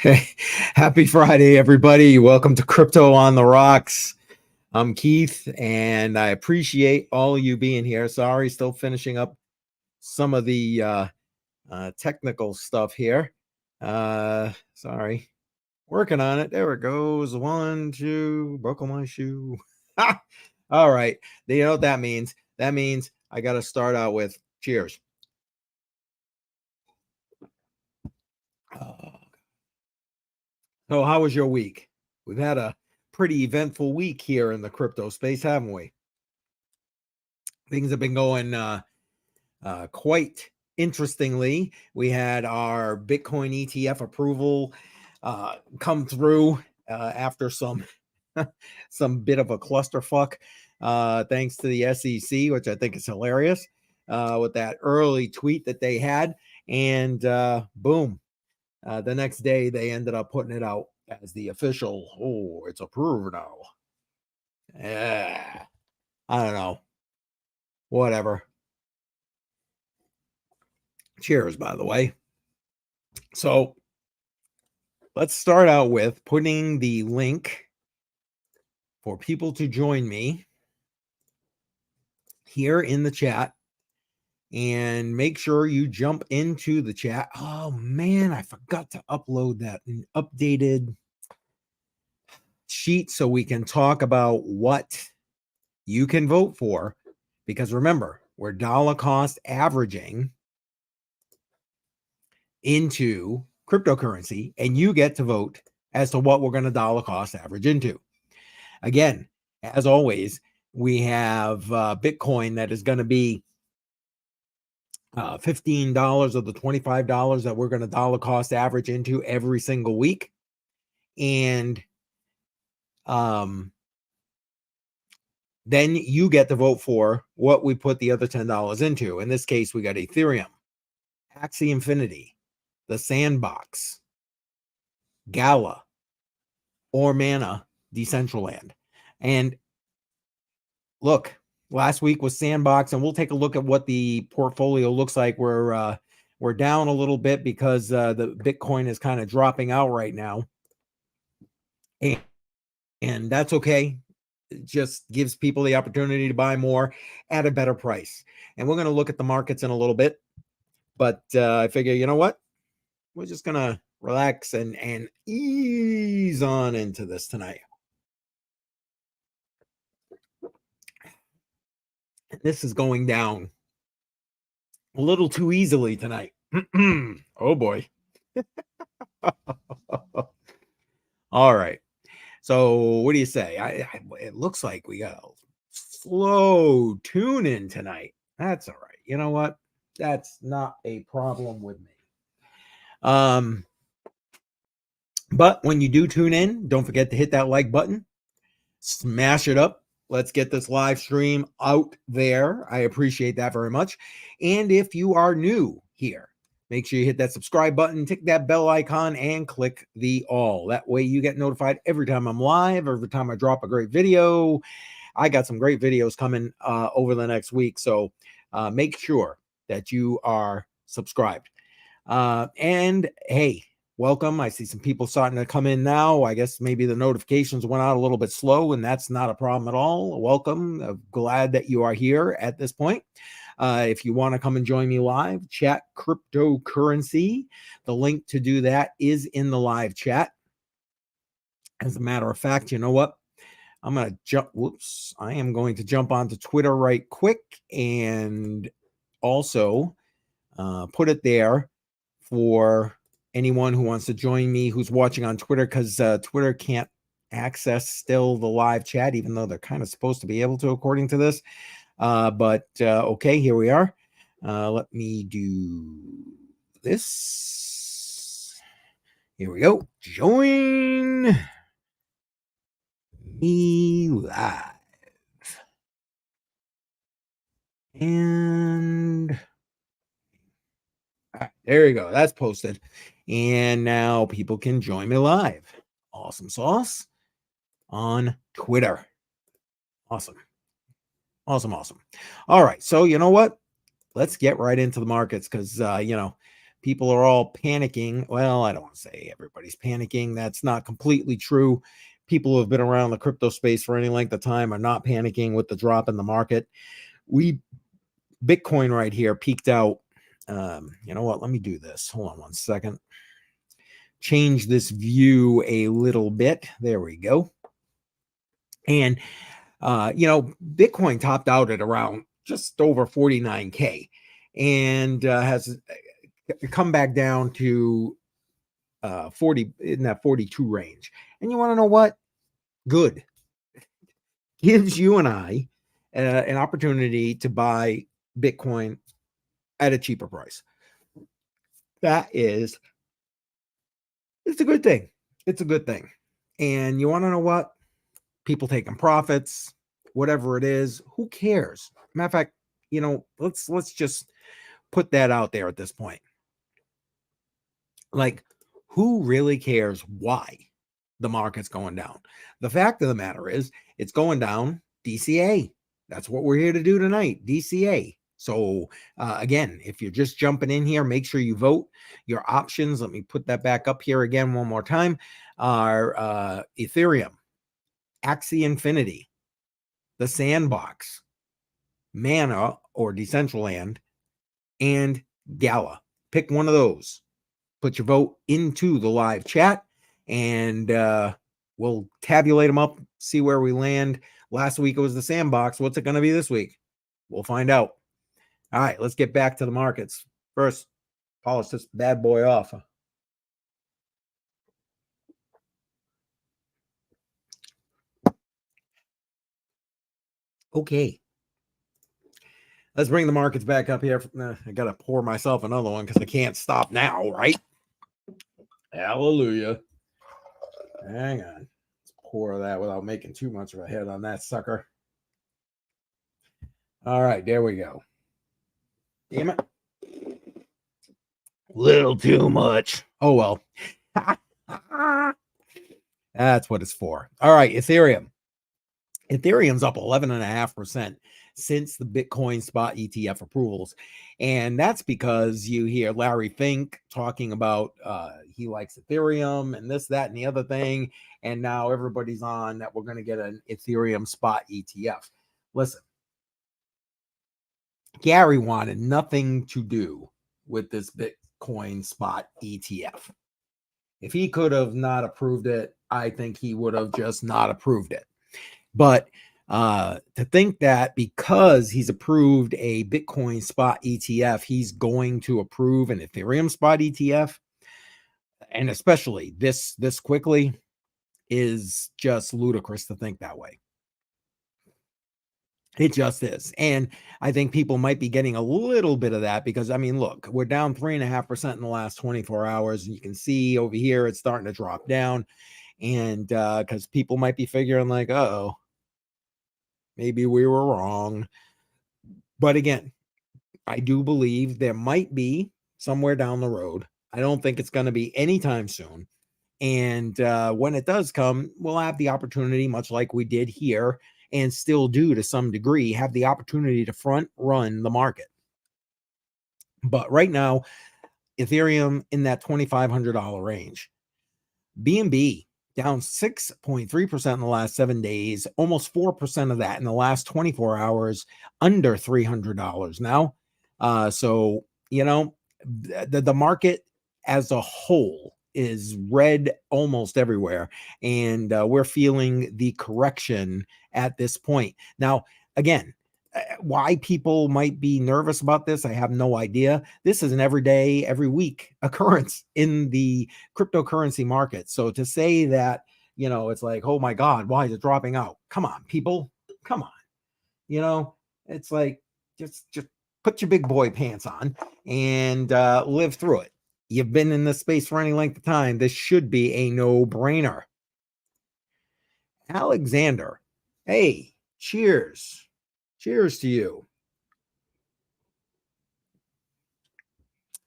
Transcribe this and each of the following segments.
Happy Friday, everybody. Welcome to Crypto on the Rocks. I'm Keith, and I appreciate all of you being here. Sorry, still finishing up some of the technical stuff here. Sorry. Working on it. There it goes. 1, 2, buckle my shoe. All right. You know what that means? That means I got to start out with cheers. So, how was your week? We've had a pretty eventful week here in the crypto space, haven't we? Things have been going quite interestingly. We had our Bitcoin ETF approval come through after some bit of a clusterfuck, thanks to the SEC, which I think is hilarious, with that early tweet that they had, and boom. The next day, they ended up putting it out as the official, oh, it's approved now. Yeah, I don't know. Whatever. Cheers, by the way. So let's start out with putting the link for people to join me here in the chat. And make sure you jump into the chat. Oh, man, I forgot to upload that updated sheet so we can talk about what you can vote for. Because remember, we're dollar cost averaging into cryptocurrency, and you get to vote as to what we're going to dollar cost average into. Again, as always, we have Bitcoin that is going to be $15 of the $25 that we're going to dollar cost average into every single week. And then you get to vote for what we put the other $10 into. In this case, we got Ethereum, Axie Infinity, the Sandbox, Gala, or Mana, Decentraland. And look, last week was Sandbox, and we'll take a look at what the portfolio looks like. We're down a little bit because the Bitcoin is kind of dropping out right now, and that's okay. It just gives people the opportunity to buy more at a better price. And we're going to look at the markets in a little bit, but I figure, you know what? We're just going to relax and ease on into this tonight. This is going down a little too easily tonight. Oh boy. All right. So what do you say? It looks like we got a slow tune in tonight. That's all right. You know what? That's not a problem with me. But when you do tune in, don't forget to hit that like button, smash it up. Let's get this live stream out there. I appreciate that very much. And if you are new here, make sure you hit that subscribe button, tick that bell icon, and click the all. That way you get notified every time I'm live, every time I drop a great video. I got some great videos coming over the next week. So make sure that you are subscribed. And hey, welcome. I see some people starting to come in now. I guess maybe the notifications went out a little bit slow, and that's not a problem at all. Welcome. I'm glad that you are here at this point. If you want to come and join me live, chat cryptocurrency. The link to do that is in the live chat. As a matter of fact, you know what? I'm going to jump. Whoops. I am going to jump onto Twitter right quick and also put it there for anyone who wants to join me who's watching on Twitter, because Twitter can't access still the live chat, even though they're kind of supposed to be able to, according to this. But okay, here we are. Let me do this. Here we go. Join me live. And there you go. That's posted. And now people can join me live. Awesome sauce on Twitter. Awesome. Awesome. All right. So you know what? Let's get right into the markets because, people are all panicking. Well, I don't want to say everybody's panicking. That's not completely true. People who have been around the crypto space for any length of time are not panicking with the drop in the market. Bitcoin right here peaked out. You know what? Let me do this. Hold on one second. Change this view a little bit. There we go. And, Bitcoin topped out at around just over 49K and has come back down to 40 in that 42 range. And you want to know what? Good. Gives you and I an opportunity to buy Bitcoin at a cheaper price. It's a good thing. It's a good thing. And you want to know what? People taking profits, whatever it is, who cares? Matter of fact, let's just put that out there at this point. Like, who really cares why the market's going down? The fact of the matter is, it's going down DCA. That's what we're here to do tonight, DCA. So again, if you're just jumping in here, make sure you vote. Your options, let me put that back up here again one more time, are Ethereum, Axie Infinity, the Sandbox, Mana or Decentraland, and Gala. Pick one of those. Put your vote into the live chat, and we'll tabulate them up, see where we land. Last week it was the Sandbox. What's it going to be this week? We'll find out. All right, let's get back to the markets. First, polish this bad boy off. Okay. Let's bring the markets back up here. I got to pour myself another one because I can't stop now, right? Hallelujah. Hang on. Let's pour that without making too much of a head on that sucker. All right, there we go. Damn it. Little too much. Oh, well. That's what it's for. All right, Ethereum. Ethereum's up 11.5% since the Bitcoin spot ETF approvals. And that's because you hear Larry Fink talking about he likes Ethereum and this, that, and the other thing. And now everybody's on that we're going to get an Ethereum spot ETF. Listen, Gary wanted nothing to do with this Bitcoin spot ETF. If he could have not approved it, I think he would have just not approved it. But to think that because he's approved a Bitcoin spot ETF, he's going to approve an Ethereum spot ETF, and especially this quickly, is just ludicrous to think that way. It just is. And I think people might be getting a little bit of that because, I mean, look, we're down 3.5% in the last 24 hours. And you can see over here, it's starting to drop down. And because people might be figuring like, uh-oh, maybe we were wrong. But again, I do believe there might be somewhere down the road. I don't think it's going to be anytime soon. And when it does come, we'll have the opportunity, much like we did here, and still do to some degree, have the opportunity to front run the market. But right now, Ethereum in that $2,500 range. BNB down 6.3% in the last 7 days, almost 4% of that in the last 24 hours, under $300 now. So, the market as a whole is red almost everywhere. And we're feeling the correction at this point. Now, again, why people might be nervous about this, I have no idea. This is an everyday, every week occurrence in the cryptocurrency market. So to say that, it's like, oh my God, why is it dropping out? Come on, people. Come on. It's like, just put your big boy pants on and live through it. You've been in this space for any length of time. This should be a no-brainer. Alexander, hey, cheers. Cheers to you.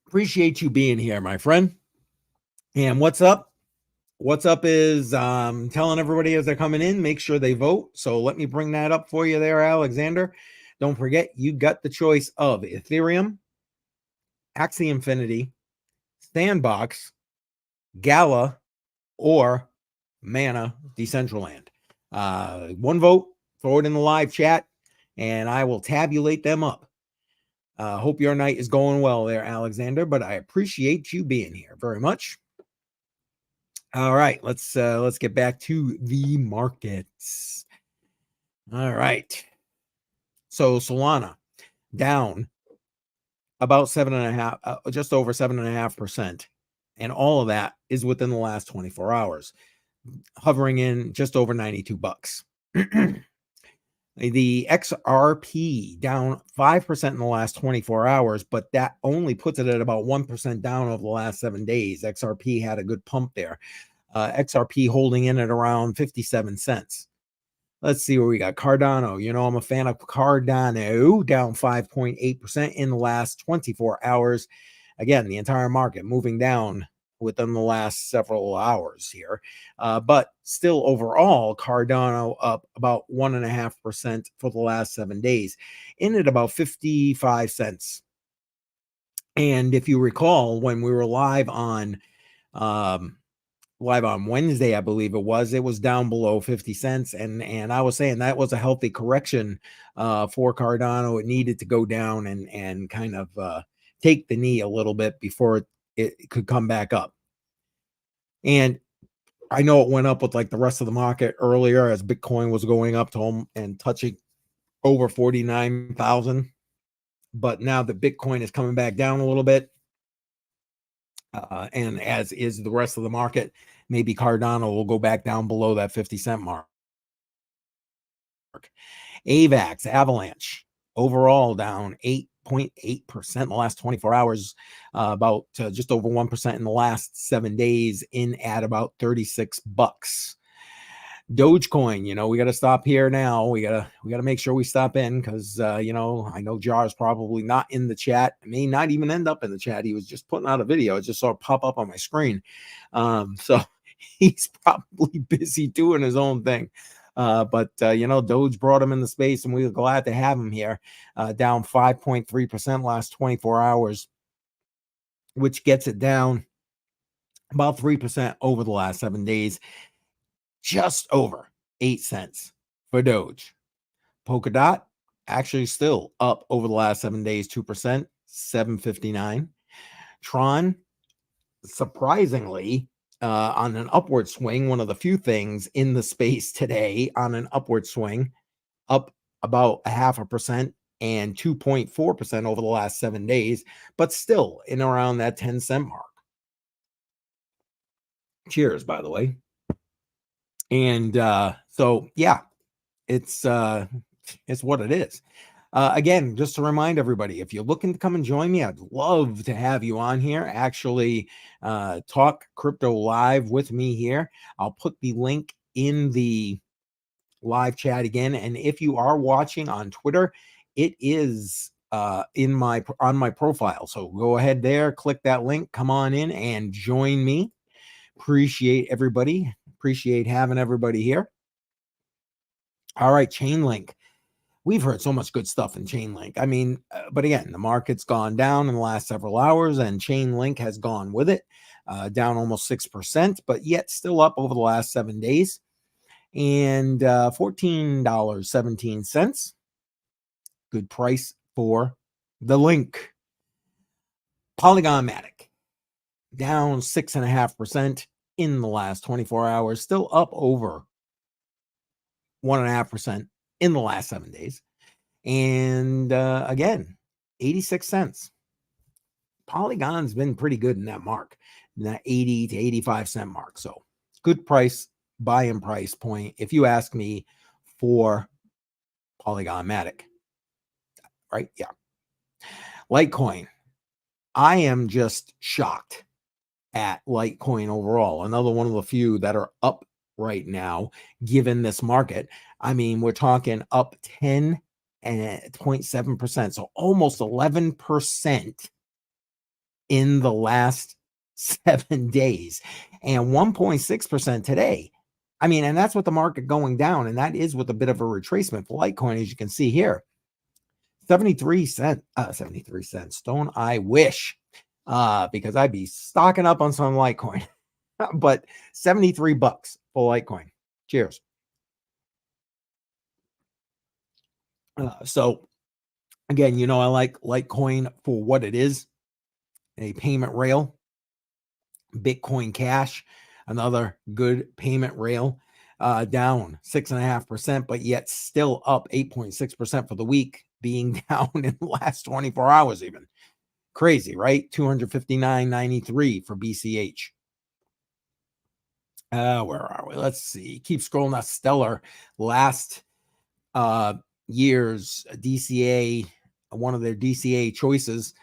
Appreciate you being here, my friend. And what's up? What's up is telling everybody as they're coming in, make sure they vote. So let me bring that up for you there, Alexander. Don't forget, you got the choice of Ethereum, Axie Infinity, Sandbox, Gala, or Mana Decentraland. One vote, throw it in the live chat, and I will tabulate them up. Hope your night is going well there, Alexander, but I appreciate you being here very much. All right, let's get back to the markets. All right. So Solana down about 7.5%, just over 7.5%. And all of that is within the last 24 hours, hovering in just over $92. The XRP down 5% in the last 24 hours, but that only puts it at about 1% down over the last 7 days. XRP had a good pump there. XRP holding in at around 57 cents. Let's see where we got. Cardano. You know, I'm a fan of Cardano, down 5.8% in the last 24 hours. Again, the entire market moving down within the last several hours here. But still overall, Cardano up about 1.5% for the last 7 days, in at about 55 cents. And if you recall, when we were live on Wednesday, I believe it was down below 50 cents. And I was saying that was a healthy correction for Cardano. It needed to go down and kind of take the knee a little bit before it could come back up. And I know it went up with like the rest of the market earlier as Bitcoin was going up to home and touching over 49,000. But now that Bitcoin is coming back down a little bit, and as is the rest of the market, maybe Cardano will go back down below that 50 cent mark. AVAX, Avalanche, overall down 8.8% in the last 24 hours, about just over 1% in the last 7 days, in at about $36. Dogecoin, you know, we got to stop here now. We got to make sure we stop in because, you know, I know Jar is probably not in the chat. It may not even end up in the chat. He was just putting out a video. I just saw it pop up on my screen. So he's probably busy doing his own thing. But you know, Doge brought him in the space and we were glad to have him here, down 5.3% last 24 hours, which gets it down about 3% over the last 7 days. Just over 8 cents for Doge. Polkadot actually still up over the last 7 days, 2%, 7.59. Tron, surprisingly, on an upward swing, one of the few things in the space today on an upward swing, up about 0.5% and 2.4% over the last 7 days, but still in around that 10-cent mark. Cheers, by the way. And so, yeah, it's what it is. Again, just to remind everybody, if you're looking to come and join me, I'd love to have you on here. Actually, talk crypto live with me here. I'll put the link in the live chat again. And if you are watching on Twitter, it is on my profile. So go ahead there, click that link, come on in and join me. Appreciate everybody. Appreciate having everybody here. All right, Chainlink. We've heard so much good stuff in Chainlink. I mean, but again, the market's gone down in the last several hours and Chainlink has gone with it, down almost 6%, but yet still up over the last 7 days. And $14.17. Good price for the link. Polygon-matic, down 6.5% in the last 24 hours, still up over 1.5% in the last 7 days. And again, 86 cents. Polygon's been pretty good in that mark, in that 80 to 85 cent mark. So good price, buy-in price point, if you ask me, for Polygon-matic. Right? Yeah. Litecoin. I am just shocked at Litecoin overall. Another one of the few that are up right now, given this market. I mean, we're talking up 10.7%, so almost 11% in the last 7 days, and 1.6% today. I mean, and that's with the market going down, and that is with a bit of a retracement for Litecoin, as you can see here. 73 cents. Don't I wish? because I'd be stocking up on some Litecoin. But $73 for Litecoin. Cheers. So again, I like Litecoin for what it is, a payment rail. Bitcoin Cash, another good payment rail, down 6.5%, but yet still up 8.6% for the week, being down in the last 24 hours even. Crazy, right? 259.93 for BCH. Where are we? Let's see. Keep scrolling. That's Stellar. Last year's DCA, one of their DCA choices,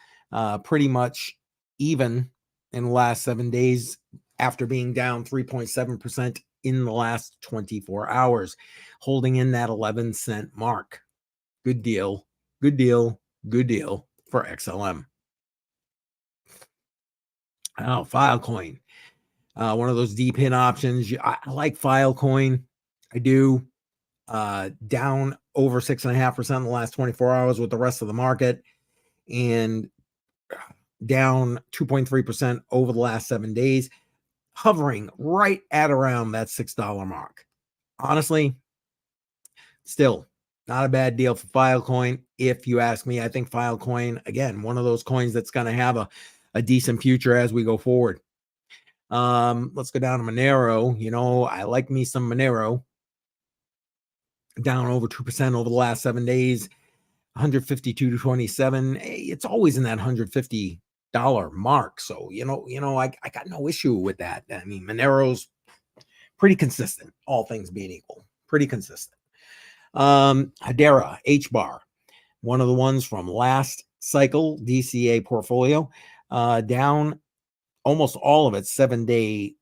pretty much even in the last 7 days after being down 3.7% in the last 24 hours, holding in that 11-cent mark. Good deal, good deal, good deal for XLM. Oh, Filecoin. One of those deep in options. I like Filecoin. I do. Down over 6.5% in the last 24 hours with the rest of the market, and down 2.3% over the last 7 days, hovering right at around that $6 mark. Honestly, still not a bad deal for Filecoin. If you ask me, I think Filecoin, again, one of those coins that's going to have a decent future as we go forward. Let's go down to Monero. I like me some Monero. Down over 2% over the last 7 days, 152.27. It's always in that $150 mark. So, I got no issue with that. I mean, Monero's pretty consistent, all things being equal. Pretty consistent. Hedera, HBAR, one of the ones from last cycle DCA portfolio, down almost all of its 7-day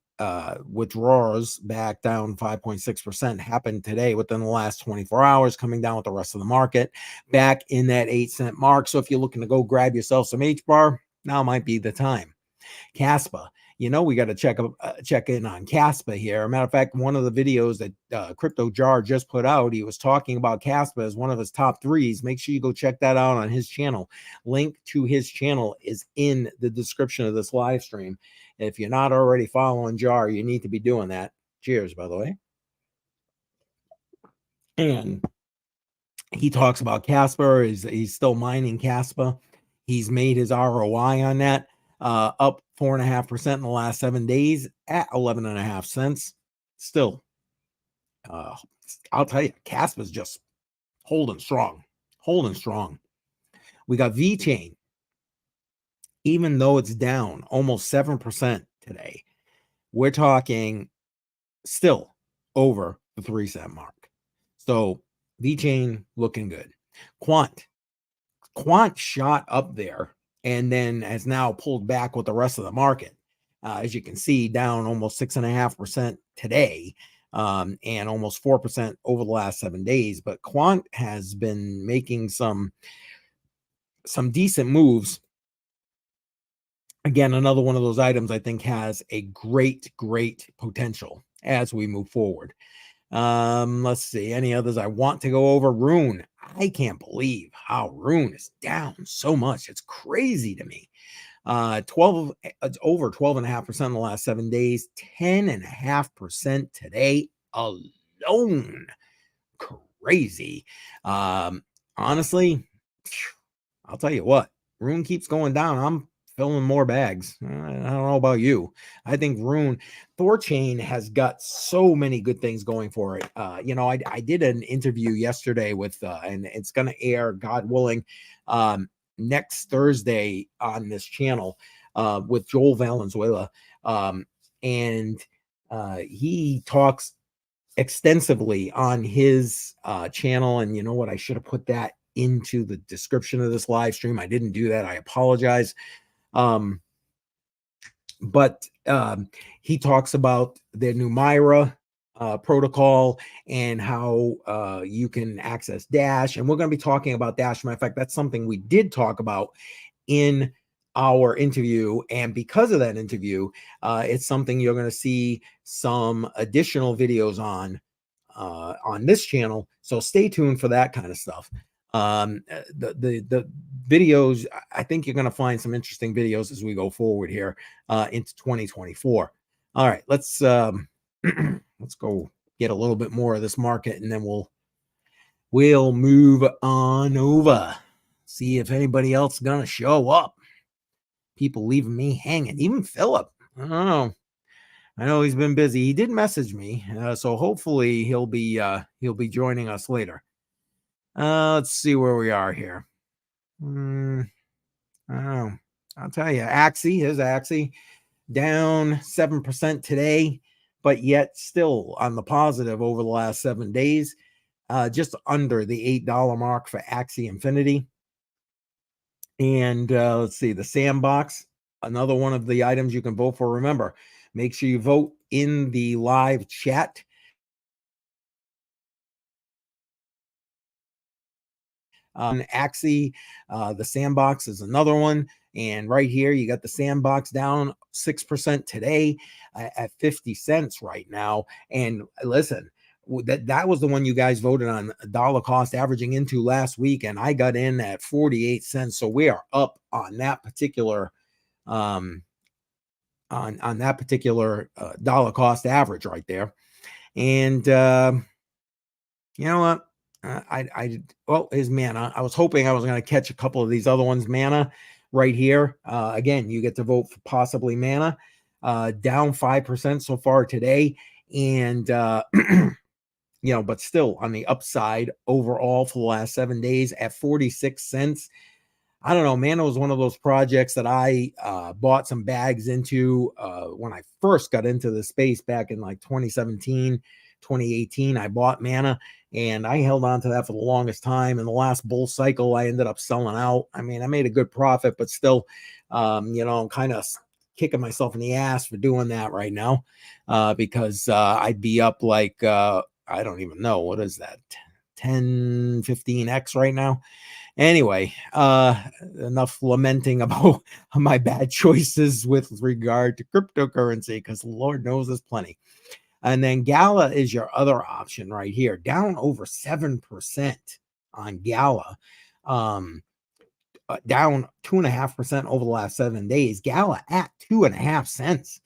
withdrawals back down 5.6% happened today within the last 24 hours, coming down with the rest of the market back in that 8-cent mark. So if you're looking to go grab yourself some HBAR, now might be the time. Caspa, we got to check in on Caspa here. As a matter of fact, one of the videos that Crypto Jar just put out, he was talking about Caspa as one of his top threes. Make sure you go check that out on his channel. Link to his channel is in the description of this live stream. If you're not already following Jar, you need to be doing that. Cheers, by the way. And he talks about Casper. He's still mining Caspa. He's made his ROI on that. Up 4.5% in the last 7 days at 11.5 cents. Still, I'll tell you, Caspa's just holding strong. We got VeChain, even though it's down almost 7% today, we're talking still over the 3-cent mark. So VeChain looking good. Quant shot up there and then has now pulled back with the rest of the market. As you can see, down almost 6.5% today, and almost 4% over the last 7 days. But Quant has been making some decent moves. Again, another one of those items I think has a great potential as we move forward. Let's see. Any others I want to go over? Rune. I can't believe how Rune is down so much. It's crazy to me. It's over 12.5% in the last 7 days, 10.5% today alone. Crazy. Honestly, I'll tell you what, Rune keeps going down. I'm filling more bags. I don't know about you. I think Thorchain has got so many good things going for it. I did an interview yesterday with, and it's going to air, God willing, next Thursday on this channel, with Joel Valenzuela. And he talks extensively on his channel. And you know what? I should have put that into the description of this live stream. I didn't do that. I apologize. But he talks about the new Myra protocol and how you can access Dash. And we're going to be talking about Dash. Matter of fact, that's something we did talk about in our interview. And because of that interview, it's something you're going to see some additional videos on this channel. So stay tuned for that kind of stuff. The videos, I think you're going to find some interesting videos as we go forward here into 2024. All right, let's let's go get a little bit more of this market, and then we'll move on over. See if anybody else is gonna show up. People leaving me hanging. Even Philip. I don't know. I know he's been busy. He did message me, so hopefully he'll be joining us later. Let's see where we are here. I don't know. I'll tell you, here's Axie, down 7% today, but yet still on the positive over the last 7 days, just under the $8 mark for Axie Infinity. And let's see, the Sandbox, another one of the items you can vote for. Remember, make sure you vote in the live chat. Axie, the Sandbox is another one. And right here, you got the Sandbox down 6% today at 50 cents right now. And listen, that was the one you guys voted on dollar cost averaging into last week, and I got in at 48 cents. So we are up on that particular on that particular dollar cost average right there. And you know what? Well, his Mana. I was hoping I was going to catch a couple of these other ones. Mana right here. Again, you get to vote for possibly Mana. Down 5% so far today. And, but still on the upside overall for the last 7 days at 46 cents. I don't know. Mana was one of those projects that I bought some bags into when I first got into the space back in like 2017, 2018. I bought Mana and I held on to that for the longest time. In the last bull cycle, I ended up selling out. I mean, I made a good profit, but still, I'm kind of kicking myself in the ass for doing that right now because I'd be up like, I don't even know. What is that? 10, 15x right now. Anyway, enough lamenting about my bad choices with regard to cryptocurrency, because Lord knows there's plenty. And then Gala is your other option right here, down over 7% on Gala, down 2.5% over the last 7 days. Gala at 2.5 cents.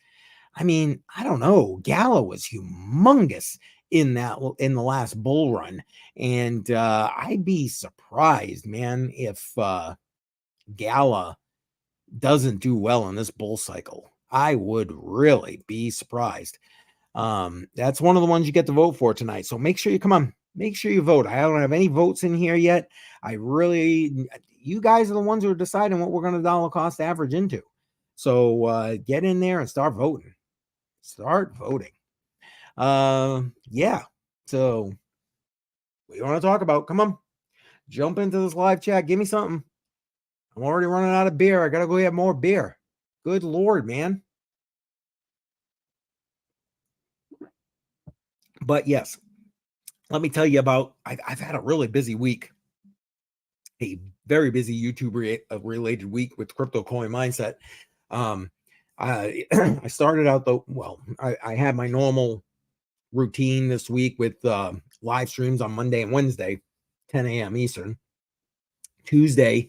I mean, I don't know. Gala was humongous in the last bull run, and I'd be surprised, man, if Gala doesn't do well in this bull cycle. I would really be surprised. That's one of the ones you get to vote for tonight, so make sure you make sure you vote. I don't have any votes in here yet. You guys are the ones who are deciding what we're going to dollar cost average into, so get in there and start voting. Yeah. So what do you want to talk about? Come on, jump into this live chat. Give me something. I'm already running out of beer. I gotta go get more beer. Good Lord, man. But yes, let me tell you about, I've had a really busy week, a very busy YouTube related week with Crypto Coin Mindset. I started out I had my normal routine this week with live streams on Monday and Wednesday, 10 a.m. Eastern. Tuesday,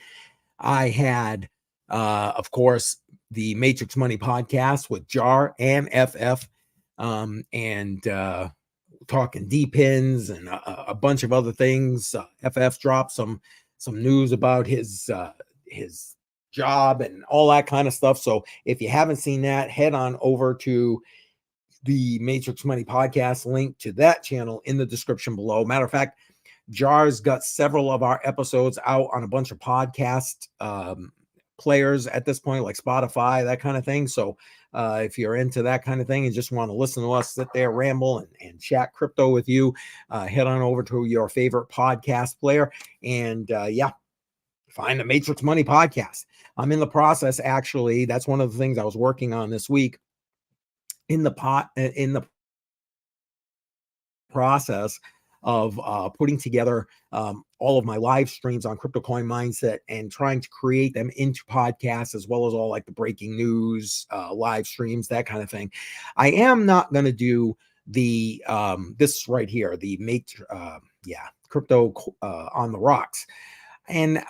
I had, of course, the Matrix Money podcast with Jar and FF, and talking D-pins and a bunch of other things. FF dropped some news about his job and all that kind of stuff. So if you haven't seen that, head on over to the Matrix Money podcast, link to that channel in the description below. Matter of fact, Jar's got several of our episodes out on a bunch of podcast players at this point, like Spotify, that kind of thing. So if you're into that kind of thing and just want to listen to us sit there, ramble and chat crypto with you, head on over to your favorite podcast player and find the Matrix Money podcast. I'm in the process, actually. That's one of the things I was working on this week. In the process of putting together all of my live streams on Crypto Coin Mindset and trying to create them into podcasts, as well as all like the breaking news, live streams, that kind of thing. I am not going to do the this right here, the crypto on the rocks. And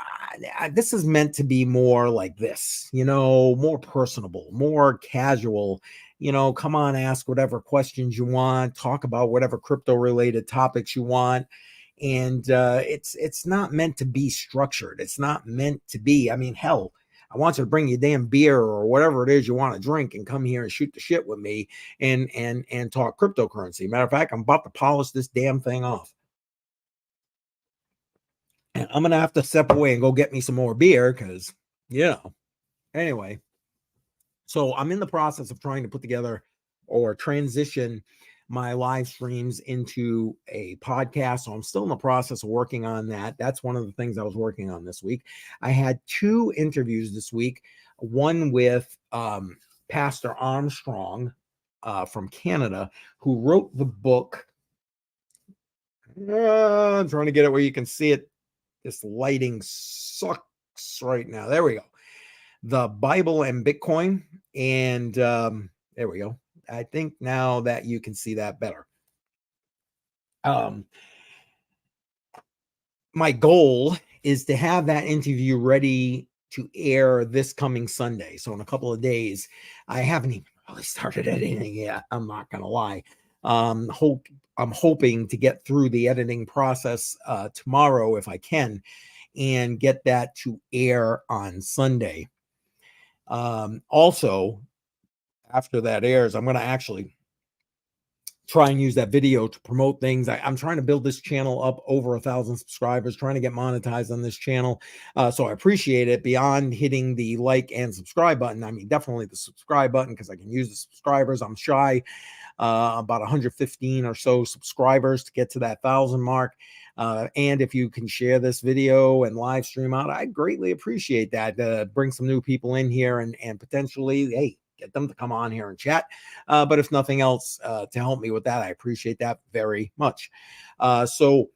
this is meant to be more like this, more personable, more casual. Come on, ask whatever questions you want, talk about whatever crypto related topics you want. And it's not meant to be structured. It's not meant to be. I mean, hell, I want you to bring your damn beer or whatever it is you want to drink and come here and shoot the shit with me and talk cryptocurrency. Matter of fact, I'm about to polish this damn thing off. And I'm gonna have to step away and go get me some more beer because, anyway. So I'm in the process of trying to put together or transition my live streams into a podcast. So I'm still in the process of working on that. That's one of the things I was working on this week. I had 2 interviews this week, one with Pastor Armstrong from Canada, who wrote the book. I'm trying to get it where you can see it. This lighting sucks right now. There we go. The Bible and Bitcoin. And there we go. I think now that you can see that better. My goal is to have that interview ready to air this coming Sunday. So in a couple of days. I haven't even really started editing yet. I'm not going to lie. I'm hoping to get through the editing process tomorrow if I can and get that to air on Sunday. Also, after that airs, I'm going to actually try and use that video to promote things. I'm trying to build this channel up over 1,000 subscribers, trying to get monetized on this channel. So I appreciate it beyond hitting the like and subscribe button. I mean, definitely the subscribe button because I can use the subscribers. I'm shy about 115 or so subscribers to get to that 1,000 mark. And if you can share this video and live stream out, I greatly appreciate that. Bring some new people in here and potentially, hey, get them to come on here and chat. But if nothing else to help me with that, I appreciate that very much. So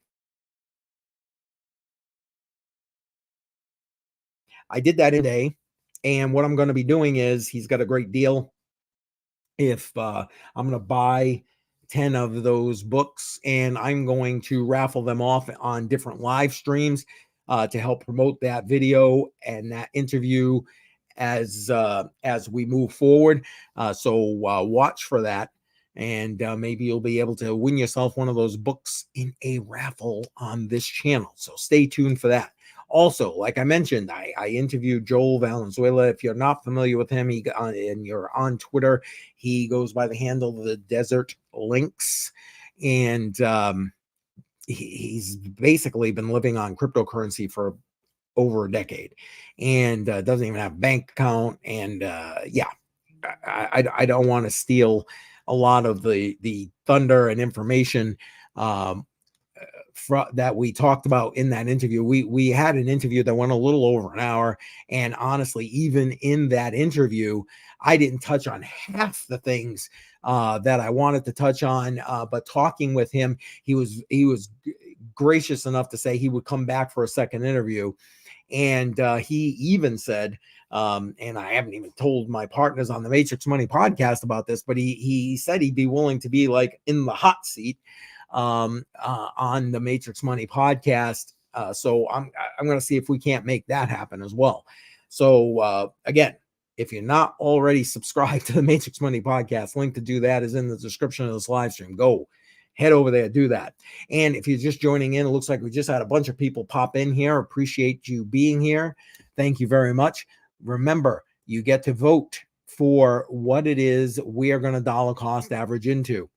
I did that today. And what I'm going to be doing is he's got a great deal. If I'm going to buy 10 of those books and I'm going to raffle them off on different live streams to help promote that video and that interview as we move forward. So watch for that. And maybe you'll be able to win yourself one of those books in a raffle on this channel. So stay tuned for that. Also, like I mentioned, I interviewed Joel Valenzuela. If you're not familiar with him, and you're on Twitter, he goes by the handle The Desert Links. And he's basically been living on cryptocurrency for over a decade and doesn't even have a bank account. And I don't want to steal a lot of the thunder and information that we talked about in that interview. We had an interview that went a little over an hour, and honestly, even in that interview, I didn't touch on half the things that I wanted to touch on. But talking with him, he was gracious enough to say he would come back for a second interview. And he even said, and I haven't even told my partners on the Matrix Money podcast about this, but he said he'd be willing to be like in the hot seat on the Matrix Money podcast. So I'm going to see if we can't make that happen as well. So again, if you're not already subscribed to the Matrix Money podcast, link to do that is in the description of this live stream. Go head over there, do that. And if you're just joining in, it looks like we just had a bunch of people pop in here. Appreciate you being here. Thank you very much. Remember, you get to vote for what it is we are going to dollar cost average into.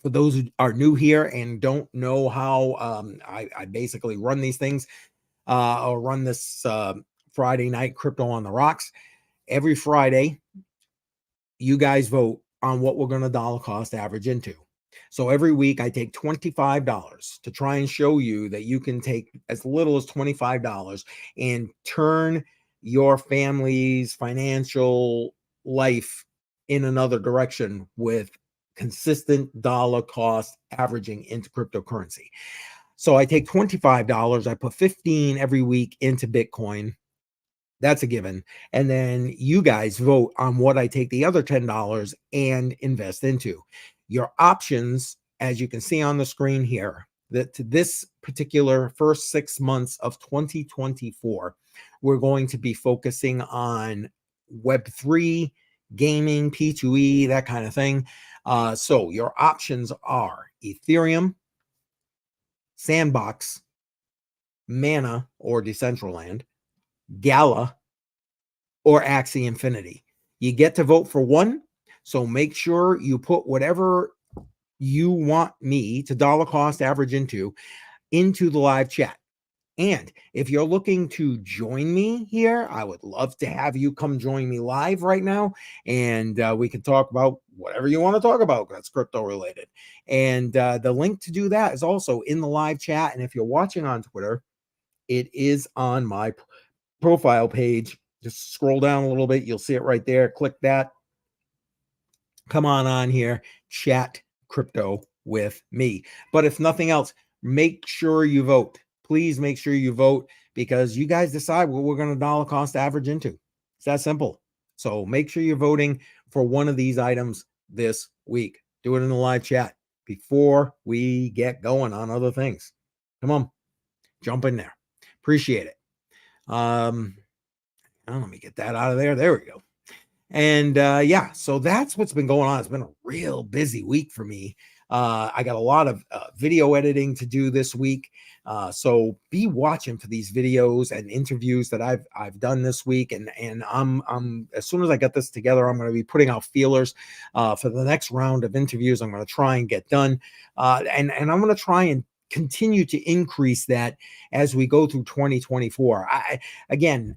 For those who are new here and don't know how I basically run these things or run this Friday night crypto on the rocks, every Friday, you guys vote on what we're going to dollar cost average into. So every week I take $25 to try and show you that you can take as little as $25 and turn your family's financial life in another direction with consistent dollar cost averaging into cryptocurrency. So I take $25, I put 15 every week into Bitcoin. That's a given. And then you guys vote on what I take the other $10 and invest into. Your options, as you can see on the screen here, that this particular first 6 months of 2024, we're going to be focusing on Web3, gaming, P2E, that kind of thing. So your options are Ethereum, Sandbox, Mana or Decentraland, Gala, or Axie Infinity. You get to vote for one, so make sure you put whatever you want me to dollar cost average into the live chat. And if you're looking to join me here, I would love to have you come join me live right now, and we can talk about whatever you want to talk about that's crypto related. And the link to do that is also in the live chat. And if you're watching on Twitter, it is on my profile page. Just scroll down a little bit. You'll see it right there. Click that. Come on here, chat crypto with me. But if nothing else, make sure you vote. Please make sure you vote, because you guys decide what we're going to dollar cost average into. It's that simple. So make sure you're voting for one of these items this week. Do it in the live chat before we get going on other things. Come on, jump in there. Appreciate it. Let me get that out of there. There we go. And yeah, so that's what's been going on. It's been a real busy week for me. I got a lot of video editing to do this week. So be watching for these videos and interviews that I've done this week. And I'm as soon as I get this together, I'm going to be putting out feelers for the next round of interviews. I'm going to try and get done. And I'm going to try and continue to increase that as we go through 2024. Again,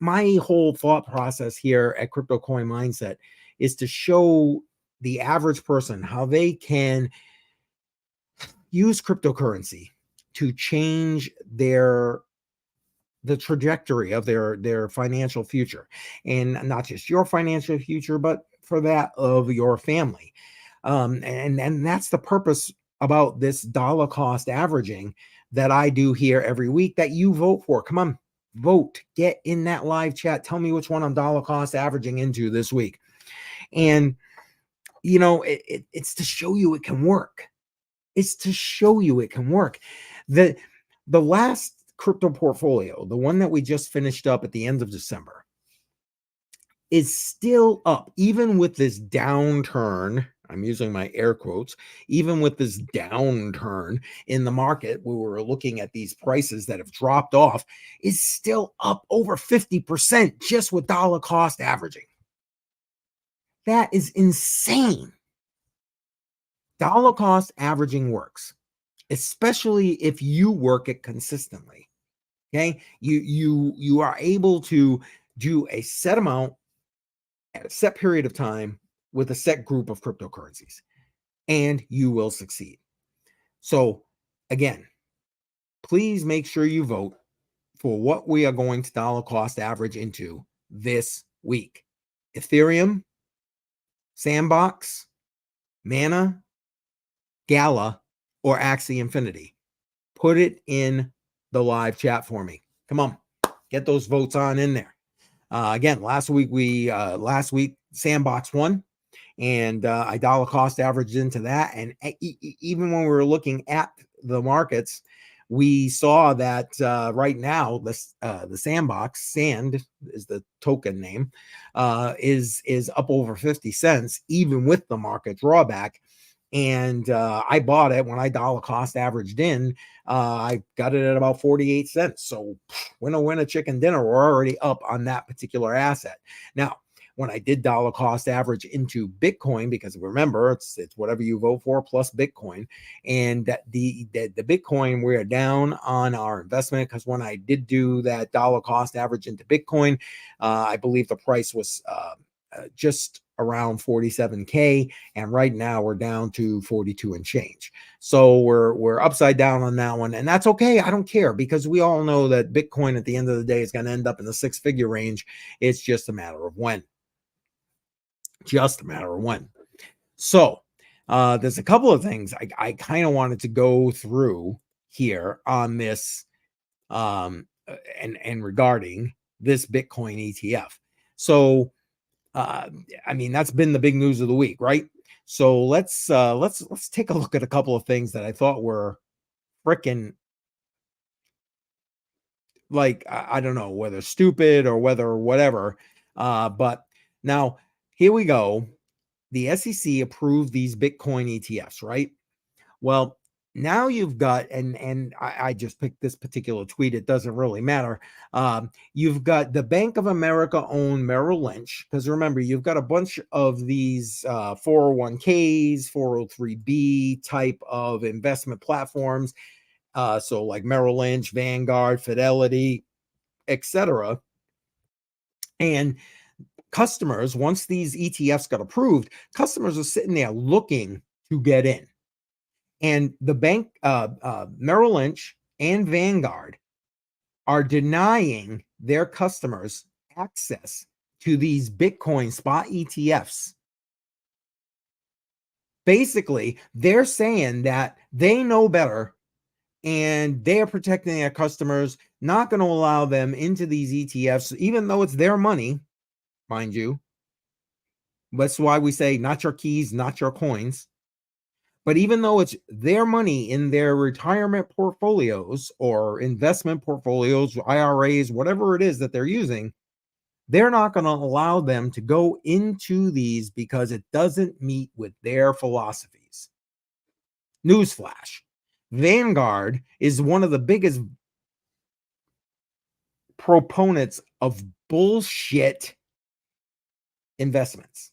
my whole thought process here at Crypto Coin Mindset is to show the average person how they can use cryptocurrency to change the trajectory of their financial future, and not just your financial future, but for that of your family. And that's the purpose about this dollar cost averaging that I do here every week that you vote for. Come on, vote, get in that live chat. Tell me which one I'm dollar cost averaging into this week. And, it's to show you it can work. It's to show you it can work. The last crypto portfolio, the one that we just finished up at the end of December, is still up, even with this downturn. I'm using my air quotes. Even with this downturn in the market, we were looking at these prices that have dropped off, is still up over 50% just with dollar cost averaging. That is insane. Dollar cost averaging works, especially if you work it consistently. Okay, you are able to do a set amount at a set period of time with a set group of cryptocurrencies, and you will succeed. So again, please make sure you vote for what we are going to dollar cost average into this week. Ethereum, Sandbox, Mana, Gala, or Axie Infinity. Put it in the live chat for me. Come on, get those votes on in there. Again, last week Sandbox won, and I dollar cost averaged into that. And even when we were looking at the markets, we saw that right now the Sandbox, Sand is the token name, is up over 50 cents, even with the market drawback. And I bought it when I dollar cost averaged in. I got it at about 48 cents. So winner, chicken dinner. We're already up on that particular asset. Now, when I did dollar cost average into Bitcoin, because remember, it's whatever you vote for plus Bitcoin, and that the Bitcoin, we're down on our investment, because when I did do that dollar cost average into Bitcoin, I believe the price was just around 47K, and right now we're down to 42 and change. So we're upside down on that one, and that's okay. I don't care, because we all know that Bitcoin at the end of the day is going to end up in the 6-figure range. It's just a matter of when. Just a matter of when. So there's a couple of things I kind of wanted to go through here on this and regarding this Bitcoin ETF. So I mean, that's been the big news of the week, right? So let's take a look at a couple of things that I thought were freaking, like, I don't know whether stupid or whether whatever. But now here we go. The SEC approved these Bitcoin ETFs, right? Well, now you've got, and I just picked this particular tweet. It doesn't really matter. You've got the Bank of America owned Merrill Lynch, because remember, you've got a bunch of these 401ks, 403b type of investment platforms. So like Merrill Lynch, Vanguard, Fidelity, etc. And customers, once these ETFs got approved, customers are sitting there looking to get in. And the bank, Merrill Lynch and Vanguard, are denying their customers access to these Bitcoin spot ETFs. Basically, they're saying that they know better and they are protecting their customers, not going to allow them into these ETFs, even though it's their money, mind you. That's why we say not your keys, not your coins. But even though it's their money in their retirement portfolios or investment portfolios, IRAs, whatever it is that they're using, they're not going to allow them to go into these because it doesn't meet with their philosophies. Newsflash: Vanguard is one of the biggest proponents of bullshit investments.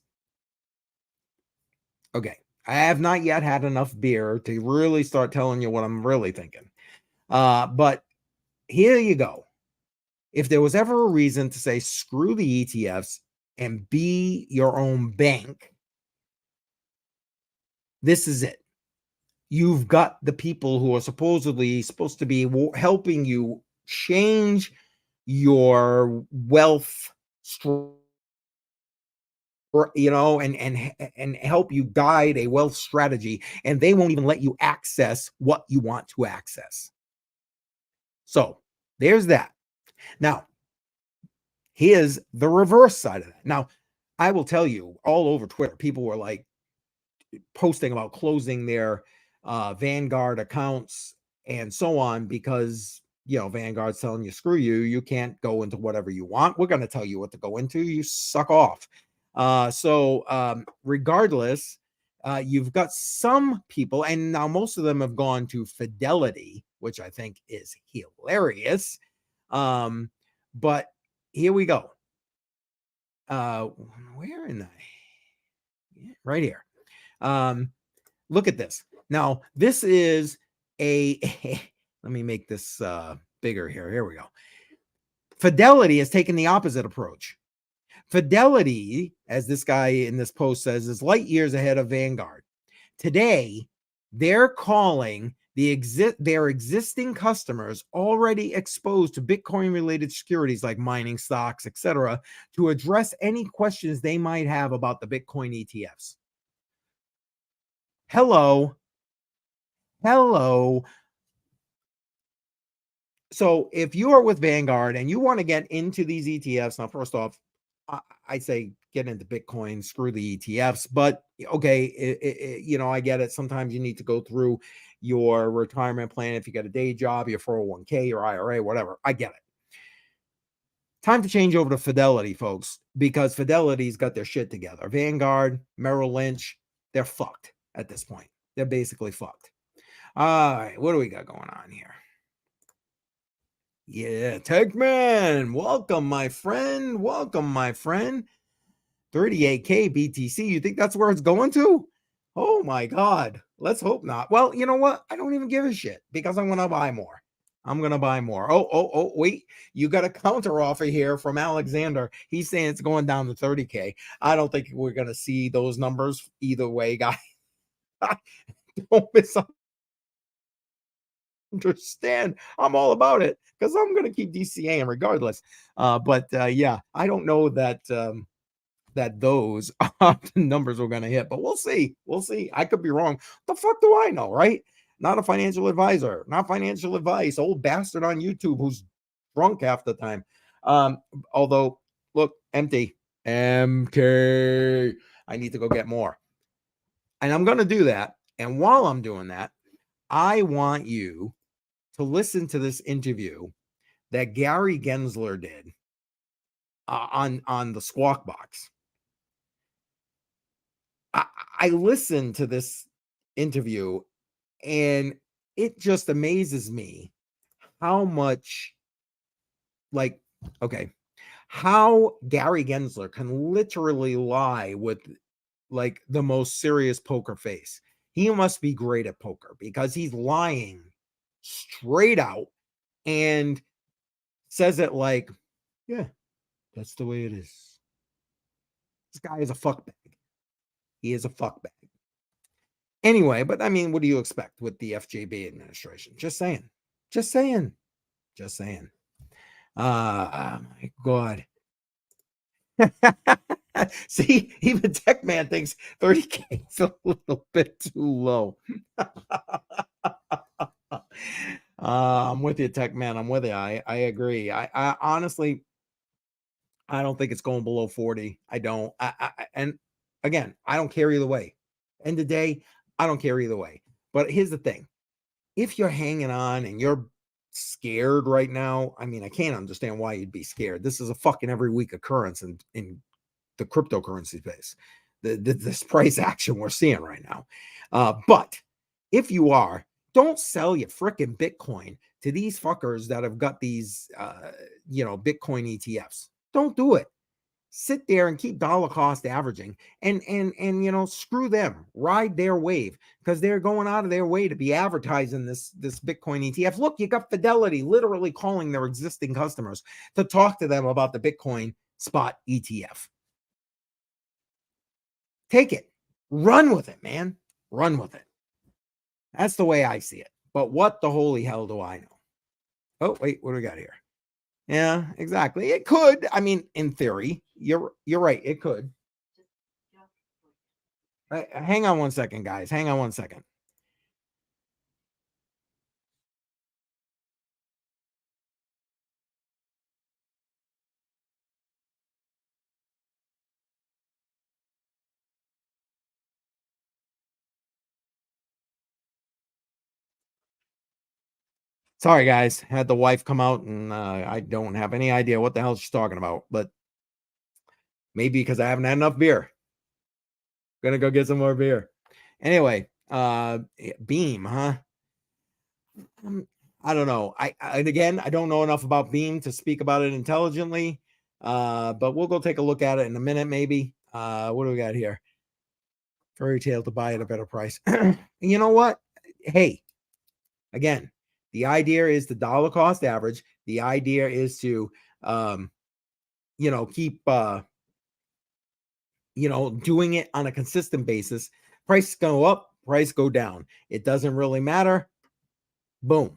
Okay. I have not yet had enough beer to really start telling you what I'm really thinking. But here you go. If there was ever a reason to say screw the ETFs and be your own bank, this is it. You've got the people who are supposedly supposed to be helping you change your wealth, and help you guide a wealth strategy, and they won't even let you access what you want to access. So there's that. Now, here's the reverse side of that. Now, I will tell you, all over Twitter, people were like posting about closing their Vanguard accounts and so on because, Vanguard's telling you, screw you, you can't go into whatever you want. We're going to tell you what to go into. You suck off. So regardless, you've got some people, and now most of them have gone to Fidelity, which I think is hilarious. But here we go. Where in the right here? Look at this. Now, this is a let me make this bigger here. Here we go. Fidelity has taken the opposite approach. Fidelity, as this guy in this post says, is light years ahead of Vanguard. Today, they're calling their existing customers already exposed to Bitcoin-related securities like mining stocks, etc., to address any questions they might have about the Bitcoin ETFs. Hello. So if you are with Vanguard and you want to get into these ETFs, now, first off, I say get into Bitcoin, screw the ETFs. But okay, I get it. Sometimes you need to go through your retirement plan if you got a day job, your 401k, your IRA, whatever. I get it. Time to change over to Fidelity, folks, because Fidelity's got their shit together. Vanguard, Merrill Lynch, they're fucked at this point. They're basically fucked. All right, what do we got going on here? Yeah, Techman, welcome, my friend. 38K BTC. You think that's where it's going to? Oh my God. Let's hope not. Well, you know what? I don't even give a shit because I'm going to buy more. Oh, wait. You got a counter offer here from Alexander. He's saying it's going down to 30K. I don't think we're going to see those numbers either way, guys. Don't misunderstand. I'm all about it because I'm going to keep DCAing regardless. But yeah, I don't know that that those are the numbers we're going to hit, but we'll see. I could be wrong. The fuck do I know, right? Not a financial advisor, not financial advice. Old bastard on YouTube who's drunk half the time. Although, look, empty. MK. I need to go get more. And I'm going to do that. And while I'm doing that, I want you to listen to this interview that Gary Gensler did on the Squawk Box. I listened to this interview, and it just amazes me how much, like, okay, how Gary Gensler can literally lie with like the most serious poker face. He must be great at poker because he's lying straight out and says it like, yeah, that's the way it is. This guy is a fuckbag. He is a fuckbag. Anyway, but I mean, what do you expect with the FJB administration? Just saying. Just saying. Just saying. Oh my God. See, even Tech Man thinks 30K is a little bit too low. I'm with you, Tech Man. I'm with you. I agree. I honestly, I don't think it's going below 40. I don't. And again, I don't care either way. End of the day, I don't care either way. But here's the thing. If you're hanging on and you're scared right now, I mean, I can't understand why you'd be scared. This is a fucking every week occurrence in the cryptocurrency space, this price action we're seeing right now. But if you are, don't sell your freaking Bitcoin to these fuckers that have got these, Bitcoin ETFs. Don't do it. Sit there and keep dollar cost averaging and screw them, ride their wave, because they're going out of their way to be advertising this Bitcoin ETF. Look, you got Fidelity literally calling their existing customers to talk to them about the Bitcoin spot ETF. Take it, run with it, man, run with it. That's the way I see it. But what the holy hell do I know? Oh, wait, what do we got here? Yeah, exactly. It could. I mean, in theory, you're right. It could. Hang on one second, guys. Hang on one second. Sorry, guys. Had the wife come out, and I don't have any idea what the hell she's talking about, but maybe because I haven't had enough beer. Gonna go get some more beer. Anyway, Beam, huh? I don't know. And again, I don't know enough about Beam to speak about it intelligently. But we'll go take a look at it in a minute, maybe. What do we got here? Fairy tale to buy at a better price. You know what? Hey, again, the idea is the dollar cost average. The idea is to, keep, doing it on a consistent basis. Price go up, price go down. It doesn't really matter. Boom.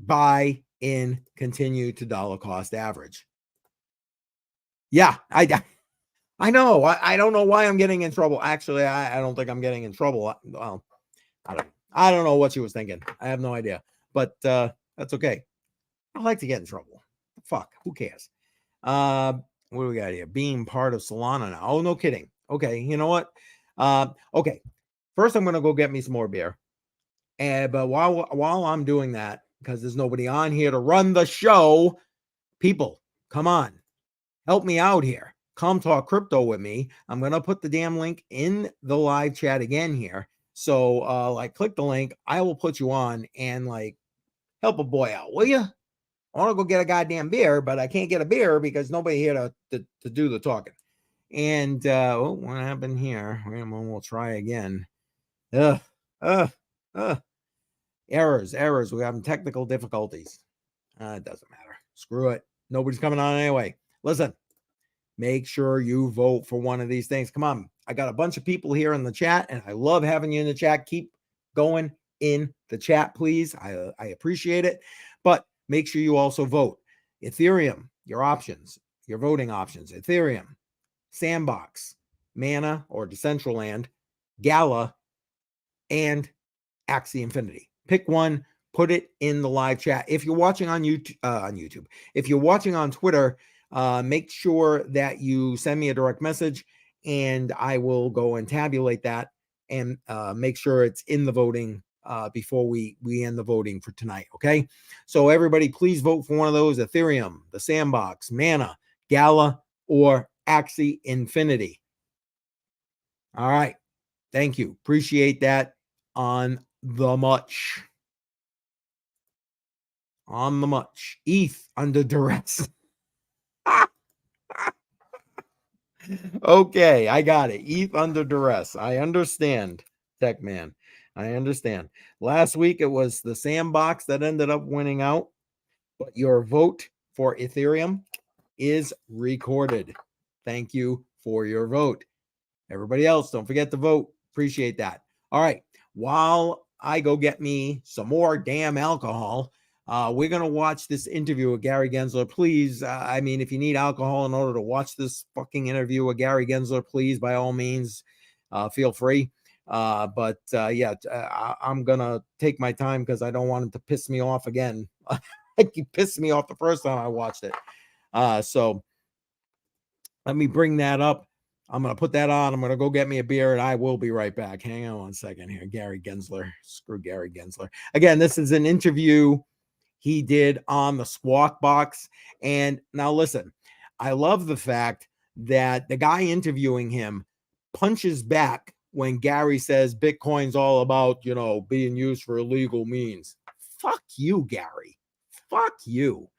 Buy in, continue to dollar cost average. Yeah, I know. I don't know why I'm getting in trouble. Actually, I don't think I'm getting in trouble. Well, I don't know what she was thinking. I have no idea. But that's okay. I like to get in trouble. Fuck, who cares? What do we got here? Being part of Solana now. Oh, no kidding. Okay, you know what? Okay. First, I'm gonna go get me some more beer. But while I'm doing that, because there's nobody on here to run the show, people, come on, help me out here. Come talk crypto with me. I'm gonna put the damn link in the live chat again here. So click the link. I will put you on and help a boy out, will you? I want to go get a goddamn beer, but I can't get a beer because nobody here to do the talking. And what happened here? We'll try again. Errors. We're having technical difficulties. It doesn't matter. Screw it. Nobody's coming on anyway. Listen, make sure you vote for one of these things. Come on. I got a bunch of people here in the chat, and I love having you in the chat. Keep going in the chat, please. I appreciate it. But make sure you also vote. Ethereum, your options, your voting options. Ethereum, Sandbox, Mana or Decentraland, Gala, and Axie Infinity. Pick one, put it in the live chat. If you're watching on YouTube, if you're watching on Twitter, make sure that you send me a direct message, and I will go and tabulate that and make sure it's in the voting before we end the voting for tonight. Okay, so everybody, please vote for one of those: Ethereum, the Sandbox, Mana, Gala, or Axie Infinity. All right, thank you, appreciate that. On the much. ETH under duress. Okay, I got it. ETH under duress. I understand, Tech Man. I understand. Last week it was the Sandbox that ended up winning out, but your vote for Ethereum is recorded. Thank you for your vote. Everybody else, don't forget to vote. Appreciate that. All right. While I go get me some more damn alcohol, we're going to watch this interview with Gary Gensler. Please, I mean, if you need alcohol in order to watch this fucking interview with Gary Gensler, please, by all means, feel free. But I'm going to take my time because I don't want him to piss me off again. He pissed me off the first time I watched it. So let me bring that up. I'm going to put that on. I'm going to go get me a beer, and I will be right back. Hang on one second here. Gary Gensler. Screw Gary Gensler. Again, this is an interview he did on the Squawk Box. And now listen, I love the fact that the guy interviewing him punches back when Gary says Bitcoin's all about, being used for illegal means. Fuck you, Gary. Fuck you.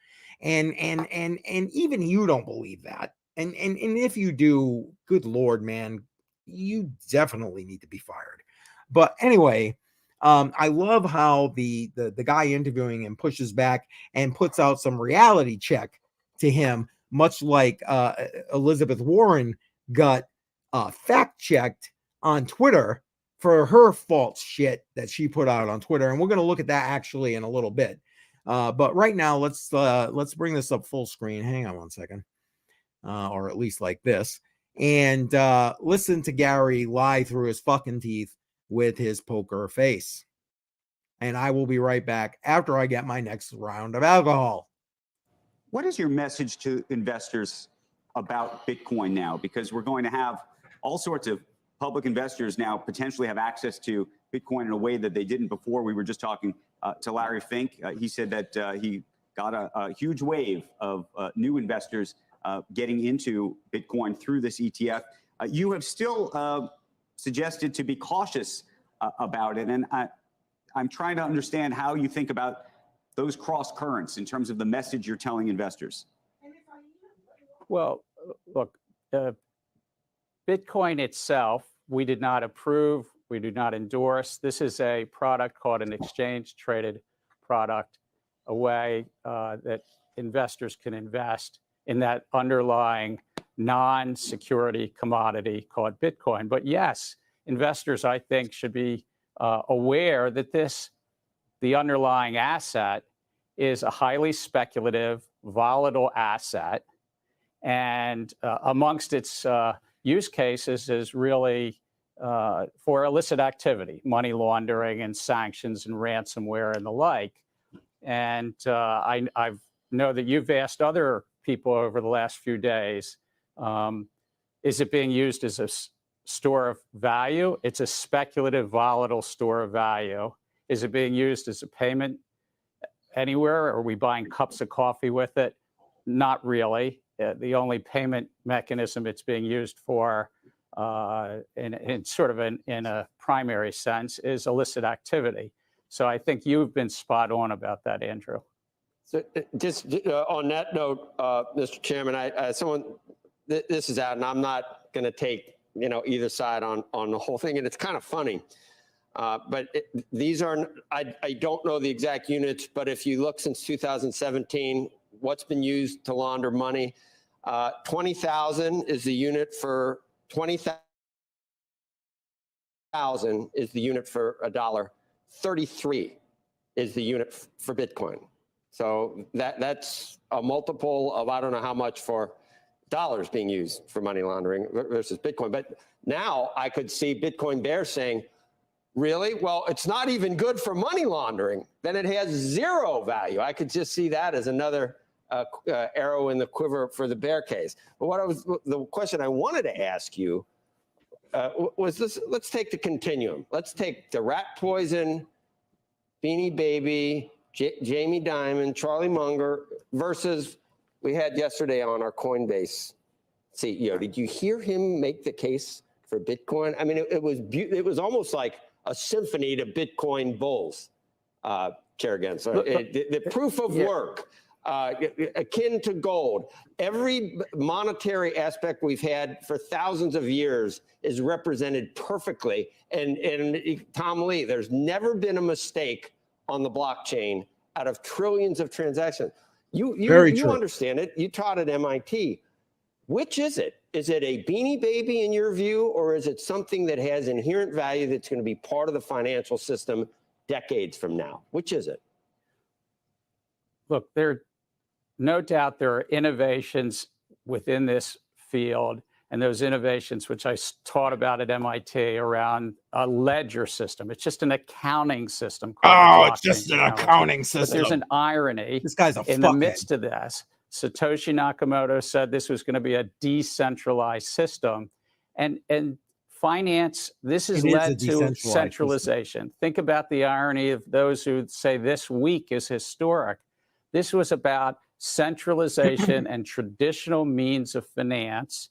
And even you don't believe that. And if you do, good Lord, man, you definitely need to be fired. But anyway, I love how the guy interviewing him pushes back and puts out some reality check to him, much like Elizabeth Warren got fact checked on Twitter for her false shit that she put out on Twitter. And we're going to look at that actually in a little bit. But right now, let's bring this up full screen. Hang on one second. Or at least like this, and listen to Gary lie through his fucking teeth with his poker face. And I will be right back after I get my next round of alcohol. What is your message to investors about Bitcoin now? Because we're going to have all sorts of public investors now potentially have access to Bitcoin in a way that they didn't before. We were just talking to Larry Fink. He said that he got a huge wave of new investors getting into Bitcoin through this ETF. You have still suggested to be cautious about it. And I'm trying to understand how you think about those cross currents in terms of the message you're telling investors. Well, look, Bitcoin itself, we did not approve, we do not endorse. This is a product called an exchange traded product, a way that investors can invest in that underlying non-security commodity called Bitcoin. But yes, investors, I think, should be aware that the underlying asset is a highly speculative, volatile asset. And amongst its use cases is really for illicit activity, money laundering and sanctions and ransomware and the like. And I know that you've asked other people over the last few days, is it being used as a store of value? It's a speculative, volatile store of value. Is it being used as a payment anywhere? Are we buying cups of coffee with it? Not really. The only payment mechanism it's being used for in sort of in a primary sense is illicit activity. So I think you've been spot on about that, Andrew. So just on that note, Mr. Chairman, this is out, and I'm not going to take either side on the whole thing, and it's kind of funny. But these are, I don't know the exact units, but if you look since 2017, what's been used to launder money, 20,000 is the unit for 20,000 is the unit for $1. 33 is the unit for Bitcoin. So that's a multiple of I don't know how much for dollars being used for money laundering versus Bitcoin. But now I could see Bitcoin bears saying, really? Well, it's not even good for money laundering. Then it has zero value. I could just see that as another arrow in the quiver for the bear case. But the question I wanted to ask you was this: let's take the continuum. Let's take the rat poison Beanie Baby, Jamie Dimon, Charlie Munger versus we had yesterday on our Coinbase CEO. Did you hear him make the case for Bitcoin? I mean, it was almost like a symphony to Bitcoin bulls, Chair Gensler. The proof of work, akin to gold. Every monetary aspect we've had for thousands of years is represented perfectly. And Tom Lee, there's never been a mistake on the blockchain out of trillions of transactions. You understand it. You taught at MIT. Which is it? Is it a Beanie Baby in your view, or is it something that has inherent value that's going to be part of the financial system decades from now? Which is it? Look, no doubt there are innovations within this field, and those innovations, which I taught about at MIT, around a ledger system. It's just an accounting system. Oh, it's just an accounting system. But there's an irony. This guy's in the midst of this. Satoshi Nakamoto said this was going to be a decentralized system, and finance. This has led to centralization. Think about the irony of those who say this week is historic. This was about centralization and traditional means of finance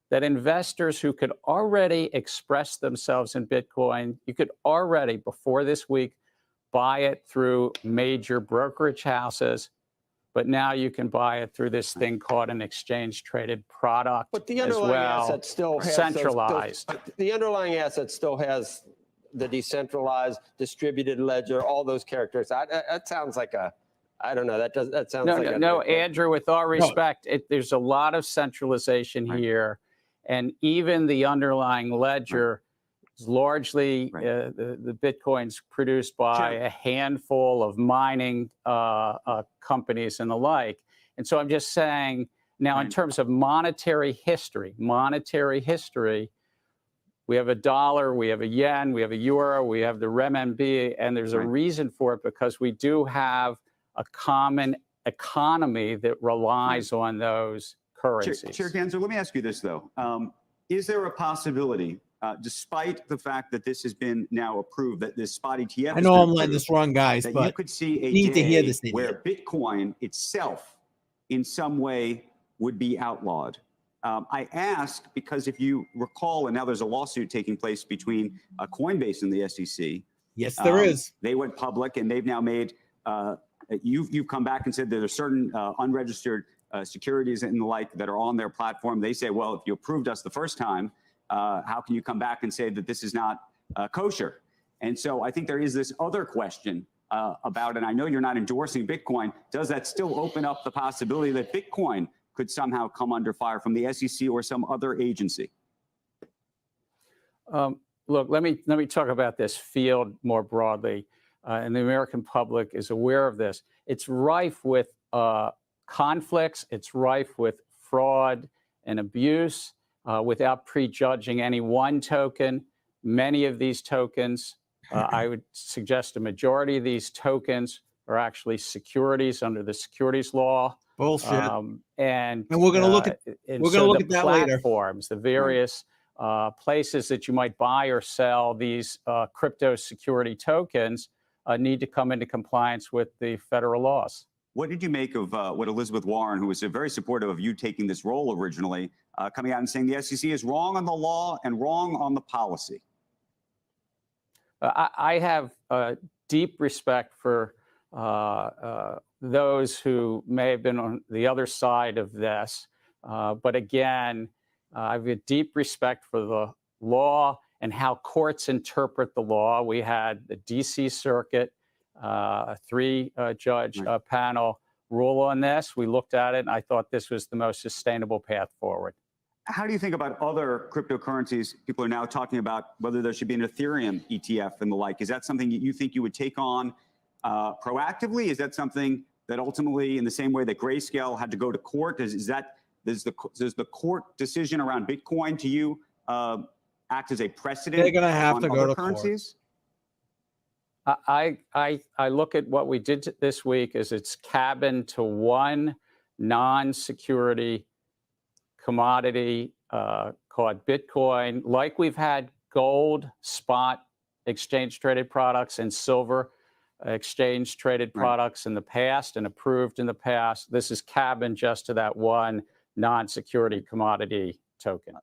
that investors who could already express themselves in Bitcoin, you could already, before this week, buy it through major brokerage houses, but now you can buy it through this thing called an exchange-traded product. But the underlying asset still has centralized. The underlying asset still has the decentralized, distributed ledger, all those characters. That sounds like a, I don't know. That sounds like no, Andrew. With all respect, there's a lot of centralization here, and even the underlying ledger is largely the Bitcoin's produced by a handful of mining companies and the like. And so I'm just saying now, in terms of monetary history, we have a dollar, we have a yen, we have a euro, we have the renminbi, and there's a reason for it because we do have a common economy that relies on those currencies. Chair Gensler, let me ask you this, though. Is there a possibility, despite the fact that this has been now approved, that this spot ETF, I know I'm letting this run, guys, but you could see a need to hear day this where Bitcoin itself in some way would be outlawed? I ask because if you recall, and now there's a lawsuit taking place between Coinbase and the SEC. Yes, there is. They went public, and they've now made, you've come back and said there are certain unregistered securities and the like that are on their platform. They say, well, if you approved us the first time, how can you come back and say that this is not kosher? And so I think there is this other question about, and I know you're not endorsing Bitcoin, does that still open up the possibility that Bitcoin could somehow come under fire from the SEC or some other agency? Look, let me talk about this field more broadly, and the American public is aware of this. It's rife with conflicts. It's rife with fraud and abuse. Without prejudging any one token, many of these tokens, I would suggest a majority of these tokens are actually securities under the securities law. Bullshit. And we're going to look at at that later. Platforms, the various places that you might buy or sell these crypto security tokens need to come into compliance with the federal laws. What did you make of what Elizabeth Warren, who was very supportive of you taking this role originally, coming out and saying the SEC is wrong on the law and wrong on the policy? I have deep respect for those who may have been on the other side of this. But again, I have a deep respect for the law and how courts interpret the law. We had the DC Circuit, a three-judge panel rule on this. We looked at it, and I thought this was the most sustainable path forward. How do you think about other cryptocurrencies? People are now talking about whether there should be an Ethereum ETF and the like. Is that something that you think you would take on proactively? Is that something that ultimately, in the same way that Grayscale had to go to court, does the court decision around Bitcoin to you act as a precedent? They're going to have to go to currencies? Court. I look at what we did this week as it's cabined to one non-security commodity called Bitcoin, like we've had gold, spot, exchange-traded products, and silver exchange traded Right. products in the past and approved in the past. This is cabin just to that one non-security commodity token.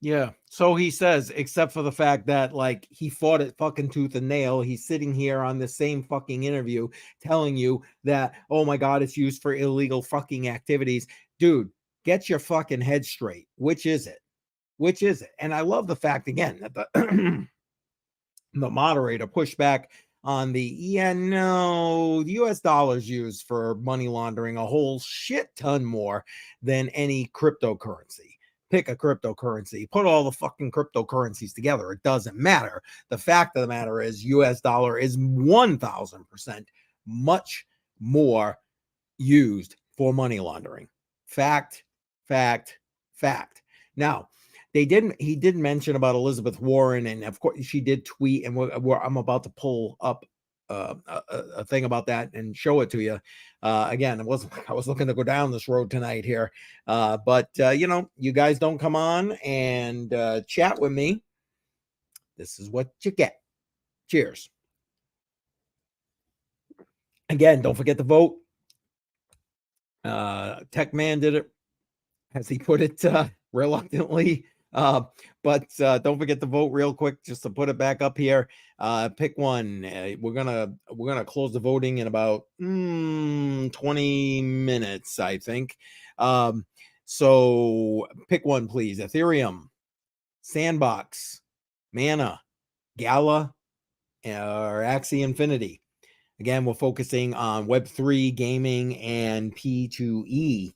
Yeah. So he says, except for the fact that like he fought it fucking tooth and nail, he's sitting here on the same fucking interview telling you that, oh my God, it's used for illegal fucking activities. Dude, get your fucking head straight. Which is it? Which is it? And I love the fact again that the the moderator pushed back on the the US dollars used for money laundering a whole shit ton more than any cryptocurrency. Pick a cryptocurrency, put all the fucking cryptocurrencies together. It doesn't matter. The fact of the matter is, US dollar is 1000% much more used for money laundering. Fact, fact, fact. Now, he did mention about Elizabeth Warren, and of course she did tweet, and I'm about to pull up a thing about that and show it to you. Again, it wasn't like I was looking to go down this road tonight here, but you guys don't come on and chat with me. This is what you get. Cheers. Again, don't forget to vote. Tech Man did it, as he put it, reluctantly. But don't forget to vote real quick, just to put it back up here. Pick one. We're gonna close the voting in about 20 minutes, I think. So pick one, please. Ethereum, Sandbox, Mana, Gala, or Axie Infinity. Again, we're focusing on Web3 gaming and P2E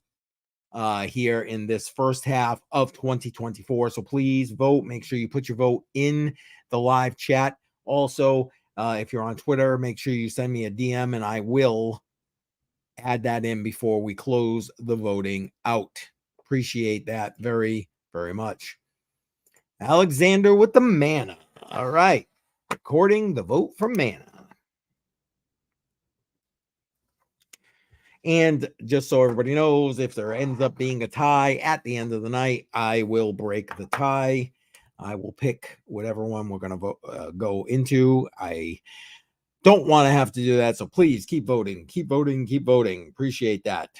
here in this first half of 2024. So please vote. Make sure you put your vote in the live chat. Also, if you're on Twitter, make sure you send me a DM and I will add that in before we close the voting out. Appreciate that very, very much. Alexander with the Mana. All right. Recording the vote from Mana. And just so everybody knows, if there ends up being a tie at the end of the night, I will break the tie. I will pick whatever one we're going to go into. I don't want to have to do that, so please keep voting, keep voting, keep voting. Appreciate that.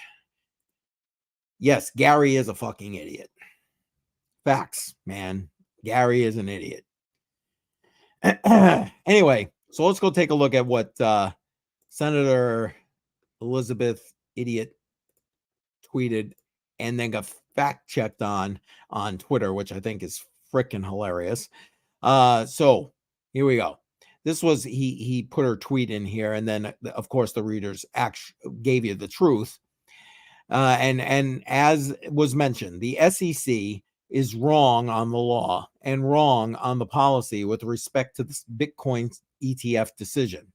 Yes, Gary is a fucking idiot. Facts, man. Gary is an idiot. Anyway, so let's go take a look at what Senator Elizabeth Idiot tweeted and then got fact checked on Twitter, which I think is freaking hilarious. So here we go. This was he put her tweet in here, and then of course the readers actually gave you the truth. And as was mentioned, the SEC is wrong on the law and wrong on the policy with respect to this Bitcoin ETF decision.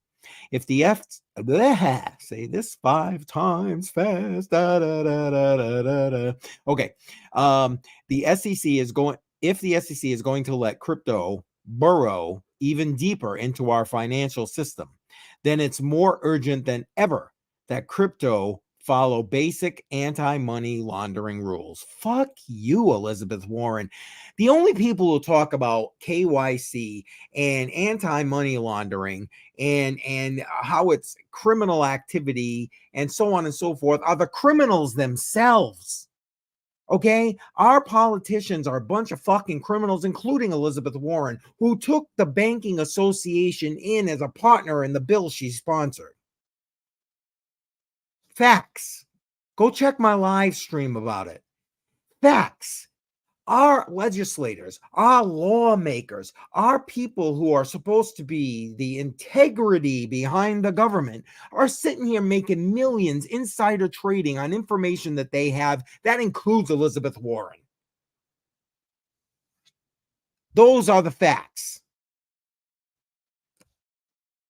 If the say this 5 times fast, okay. The SEC is going, if the SEC is going to let crypto burrow even deeper into our financial system, then it's more urgent than ever that crypto follow basic anti-money laundering rules. Fuck you, Elizabeth Warren. The only people who talk about KYC and anti-money laundering and how it's criminal activity and so on and so forth are the criminals themselves. Okay, our politicians are a bunch of fucking criminals, including Elizabeth Warren, who took the banking association in as a partner in the bill she sponsored. Facts. Go check my live stream about it. Facts. Our legislators, our lawmakers, our people who are supposed to be the integrity behind the government are sitting here making millions insider trading on information that they have. That includes Elizabeth Warren. Those are the facts.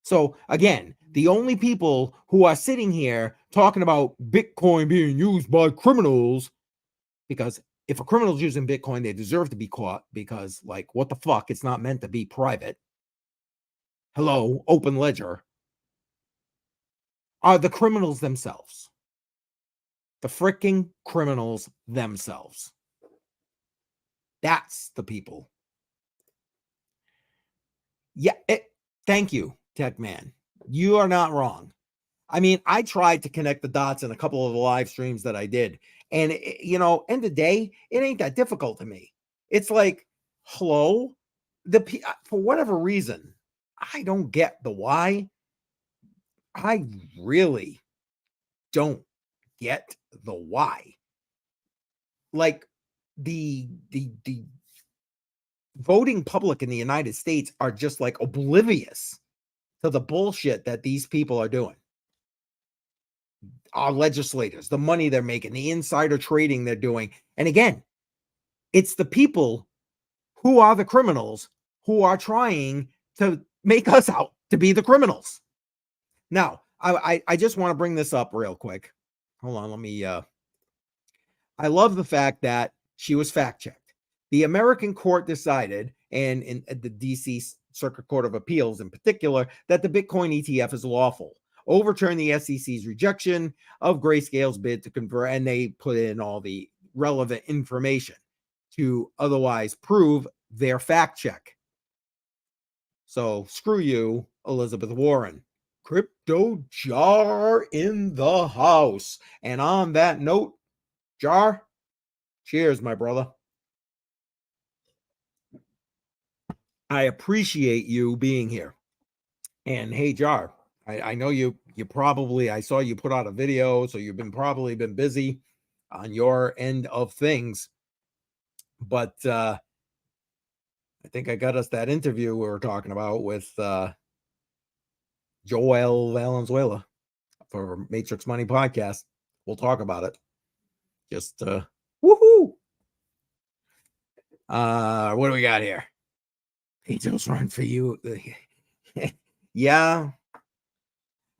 So again, the only people who are sitting here talking about Bitcoin being used by criminals, because if a criminal's using Bitcoin, they deserve to be caught, because like, what the fuck? It's not meant to be private. Hello, open ledger. Are the criminals themselves. The freaking criminals themselves. That's the people. Yeah, thank you, Tech Man. You are not wrong. I mean, I tried to connect the dots in a couple of the live streams that I did. And, end of the day, it ain't that difficult to me. It's like, hello, for whatever reason, I don't get the why. I really don't get the why. Like the voting public in the United States are just like oblivious to the bullshit that these people are doing. Our legislators, the money they're making, the insider trading they're doing. And again, it's the people who are the criminals who are trying to make us out to be the criminals. Now, I just want to bring this up real quick. Hold on, let me I love the fact that she was fact-checked. The American court decided, and in the DC Circuit Court of Appeals in particular, that the Bitcoin ETF is lawful. Overturned the SEC's rejection of Grayscale's bid to convert, and they put in all the relevant information to otherwise prove their fact check. So screw you, Elizabeth Warren. Crypto Jar in the house. And on that note, Jar, cheers, my brother. I appreciate you being here. And hey, Jar, I know you probably, I saw you put out a video, so you've probably been busy on your end of things. But I think I got us that interview we were talking about with Joel Valenzuela for Matrix Money Podcast. We'll talk about it. Just woohoo! What do we got here? Angels run for you. Yeah.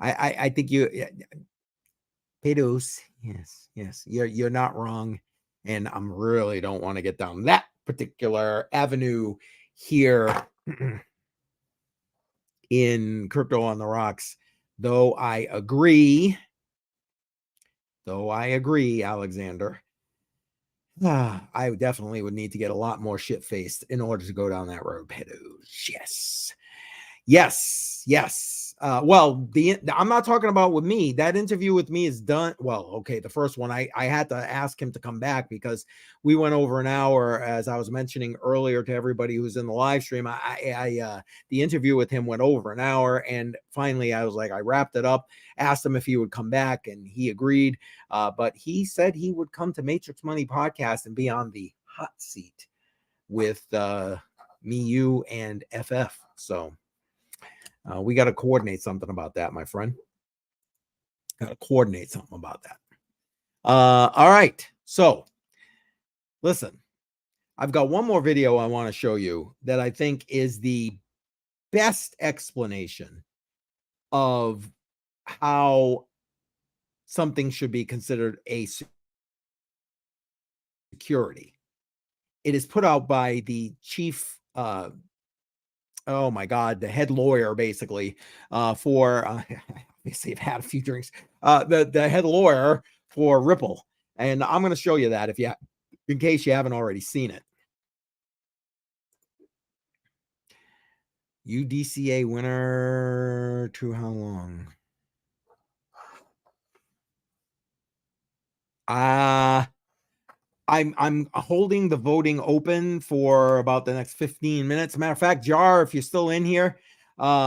I think you pedos. Yes. You're not wrong. And I'm really don't want to get down that particular avenue here in Crypto on the Rocks. Though I agree, Alexander, I definitely would need to get a lot more shit-faced in order to go down that road, pedos. Yes. Well, I'm not talking about with me. That interview with me is done. Well, okay, the first one, I had to ask him to come back because we went over an hour, as I was mentioning earlier to everybody who's in the live stream. The interview with him went over an hour, and finally I was like, I wrapped it up, asked him if he would come back, and he agreed. But he said he would come to Matrix Money Podcast and be on the hot seat with me, you, and FF. So we got to coordinate something about that, my friend. Got to coordinate something about that. All right. So listen, I've got one more video I want to show you that I think is the best explanation of how something should be considered a security. It is put out by the chief oh my God, the head lawyer, basically, for obviously I've had a few drinks. The head lawyer for Ripple, and I'm going to show you that in case you haven't already seen it. UDCA winner to how long? I'm holding the voting open for about the next 15 minutes. Matter of fact, Jar, if you're still in here,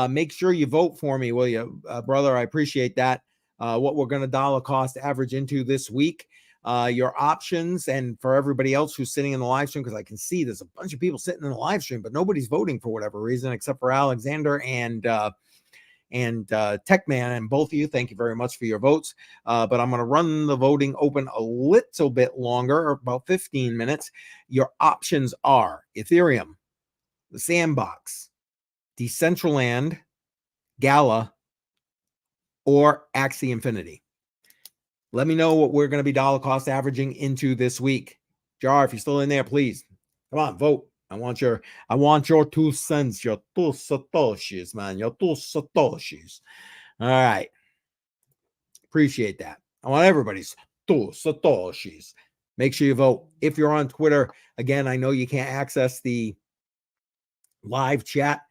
make sure you vote for me, will you, brother? I appreciate that. What we're going to dollar cost average into this week, your options, and for everybody else who's sitting in the live stream, because I can see there's a bunch of people sitting in the live stream, but nobody's voting for whatever reason, except for Alexander and Techman, and both of you, thank you very much for your votes. But I'm going to run the voting open a little bit longer, about 15 minutes. Your options are Ethereum, the Sandbox, Decentraland, Gala, or Axie Infinity. Let me know what we're going to be dollar cost averaging into this week. Jar, if you're still in there, please come on, vote. I want your 2 cents, your 2 satoshis, man, your 2 satoshis. All right. Appreciate that. I want everybody's 2 satoshis. Make sure you vote. If you're on Twitter, again, I know you can't access the live chat.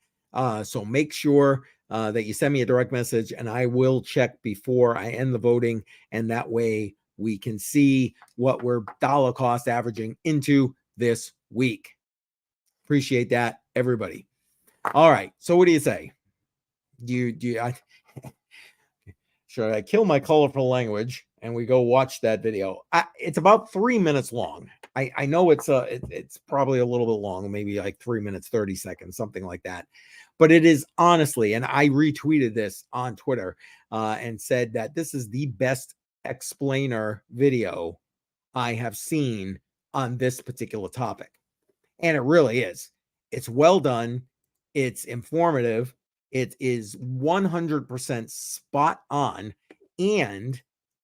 So make sure that you send me a direct message, and I will check before I end the voting, and that way we can see what we're dollar cost averaging into this week. Appreciate that, everybody. All right, so what do you say? Should I kill my colorful language and we go watch that video? It's about 3 minutes long. I know it's probably a little bit long, maybe like 3 minutes, 30 seconds, something like that. But it is honestly, and I retweeted this on Twitter and said that this is the best explainer video I have seen on this particular topic. And it really is. It's well done. It's informative. It is 100% spot on. And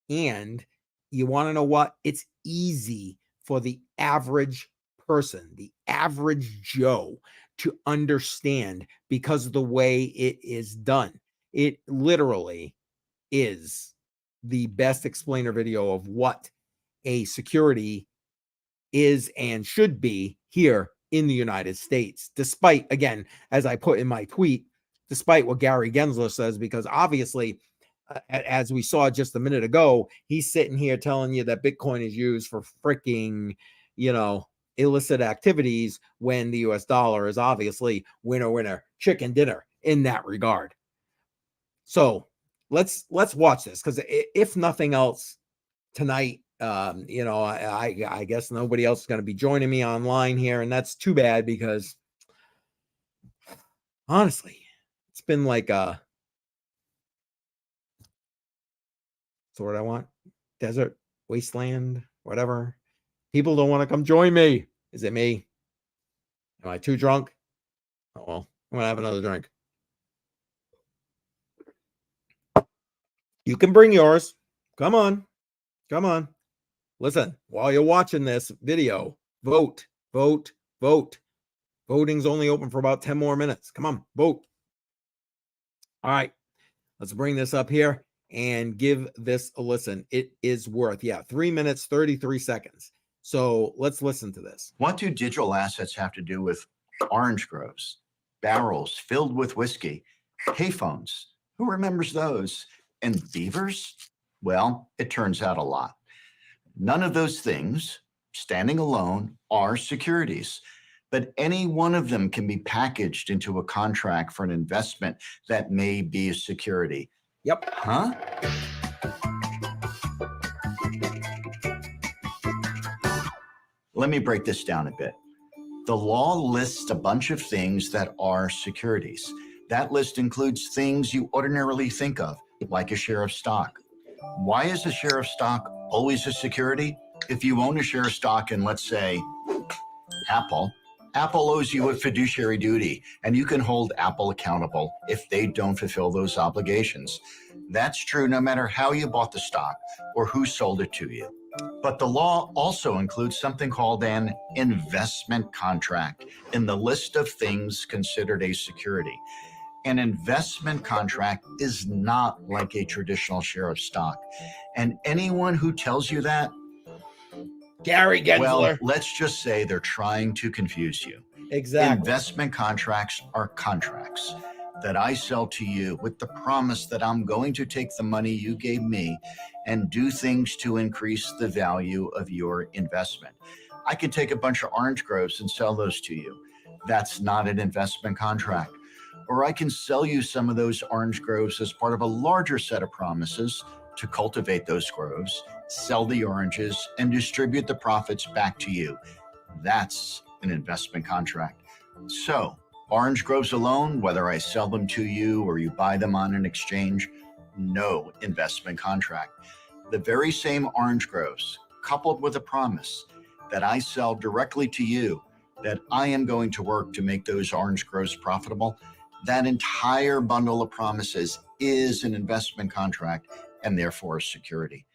you want to know what? It's easy for the average person, the average Joe, to understand because of the way it is done. It literally is the best explainer video of what a security is and should be here in the United States, despite, again, as I put in my tweet, despite what Gary Gensler says, because obviously, as we saw just a minute ago, he's sitting here telling you that Bitcoin is used for freaking, illicit activities when the US dollar is obviously winner, chicken dinner in that regard. So let's watch this, because if nothing else tonight, I guess nobody else is going to be joining me online here, and that's too bad, because honestly, it's been like a what I want, desert, wasteland, whatever. People don't want to come join me. Is it me? Am I too drunk? Oh well, I'm gonna have another drink. You can bring yours. Come on. Listen, while you're watching this video, vote. Voting's only open for about 10 more minutes. Come on, vote. All right, let's bring this up here and give this a listen. It is worth, 3 minutes, 33 seconds. So let's listen to this. What do digital assets have to do with orange groves, barrels filled with whiskey, payphones? Who remembers those? And beavers? Well, it turns out a lot. None of those things, standing alone, are securities, but any one of them can be packaged into a contract for an investment that may be a security. Yep. Huh? Let me break this down a bit. The law lists a bunch of things that are securities. That list includes things you ordinarily think of, like a share of stock. Why is a share of stock always a security? If you own a share of stock in, let's say, Apple owes you a fiduciary duty, and you can hold Apple accountable if they don't fulfill those obligations. That's true no matter how you bought the stock or who sold it to you. But the law also includes something called an investment contract in the list of things considered a security. An investment contract is not like a traditional share of stock. And anyone who tells you that, Gary Gensler. well, let's just say they're trying to confuse you. Exactly. Investment contracts are contracts that I sell to you with the promise that I'm going to take the money you gave me and do things to increase the value of your investment. I can take a bunch of orange groves and sell those to you. That's not an investment contract. Or I can sell you some of those orange groves as part of a larger set of promises to cultivate those groves, sell the oranges, and distribute the profits back to you. That's an investment contract. So, orange groves alone, whether I sell them to you or you buy them on an exchange, no investment contract. The very same orange groves, coupled with a promise that I sell directly to you, that I am going to work to make those orange groves profitable, that entire bundle of promises is an investment contract and therefore a security.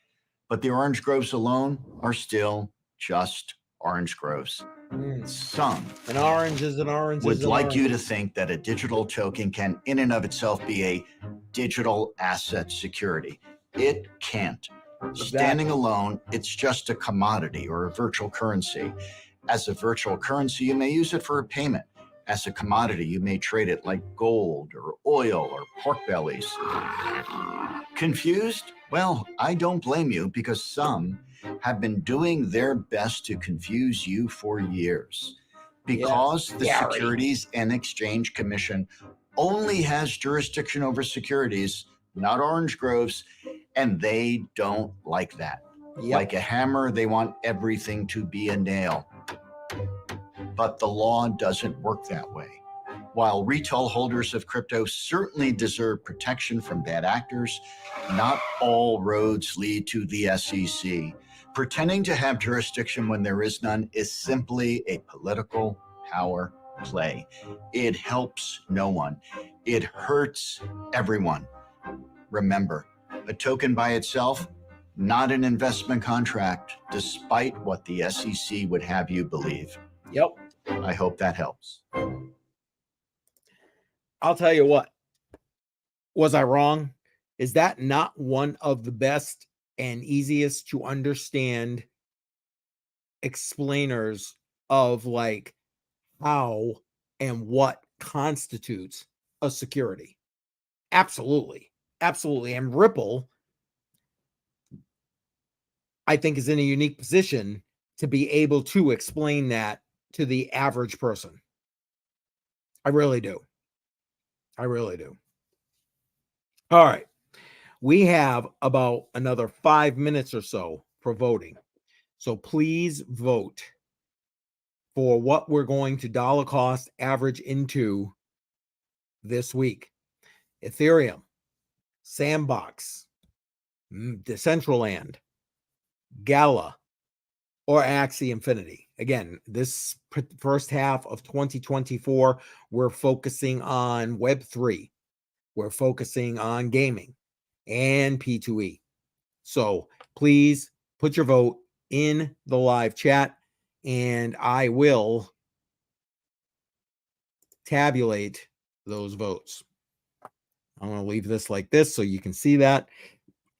But the orange groves alone are still just orange groves. Some An orange is an orange. would like you to think that a digital token can in and of itself be a digital asset security. It can't. Standing alone, it's just a commodity or a virtual currency. As a virtual currency, you may use it for a payment, As a commodity, you may trade it like gold or oil or pork bellies. Confused? Well, I don't blame you, because some have been doing their best to confuse you for years. Because the Gary. Securities and Exchange Commission only has jurisdiction over securities, not orange groves, and they don't like that. Yep. Like a hammer, they want everything to be a nail. But the law doesn't work that way. While retail holders of crypto certainly deserve protection from bad actors, not all roads lead to the SEC. Pretending to have jurisdiction when there is none is simply a political power play. It helps no one. It hurts everyone. Remember, a token by itself, not an investment contract, despite what the SEC would have you believe. Yep. I hope that helps. I'll tell you what. Was I wrong? Is that not one of the best and easiest to understand explainers of like how and what constitutes a security? Absolutely. Absolutely. And Ripple, I think, is in a unique position to be able to explain that to the average person. I really do. I really do. All right. We have about another 5 minutes or so for voting. So please vote for what we're going to dollar cost average into this week. Ethereum, Sandbox, Decentraland, Gala, or Axie Infinity. Again, this first half of 2024, we're focusing on Web3. We're focusing on gaming and P2E. So please put your vote in the live chat, and I will tabulate those votes. I'm going to leave this like this so you can see that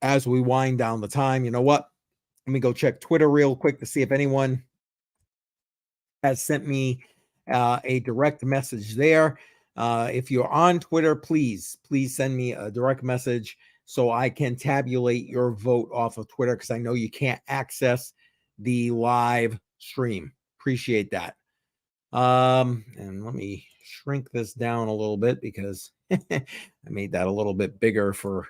as we wind down the time. You know what? Let me go check Twitter real quick to see if anyone has sent me a direct message there. If you're on Twitter, please send me a direct message so I can tabulate your vote off of Twitter, because I know you can't access the live stream. Appreciate that. And let me shrink this down a little bit, because I made that a little bit bigger for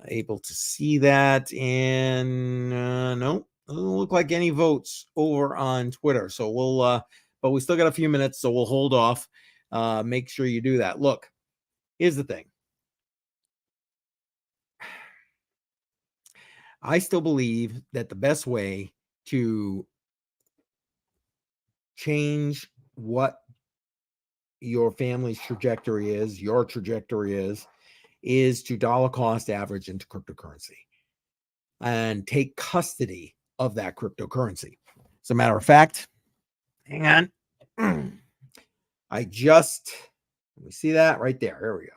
able to see that. And no, doesn't look like any votes over on Twitter. So we'll, but we still got a few minutes, so we'll hold off. Make sure you do that. Look, here's the thing. I still believe that the best way to change what your family's trajectory is, your trajectory is to dollar cost average into cryptocurrency and take custody of that cryptocurrency. As a matter of fact, hang on. Let me see that right there. There we go.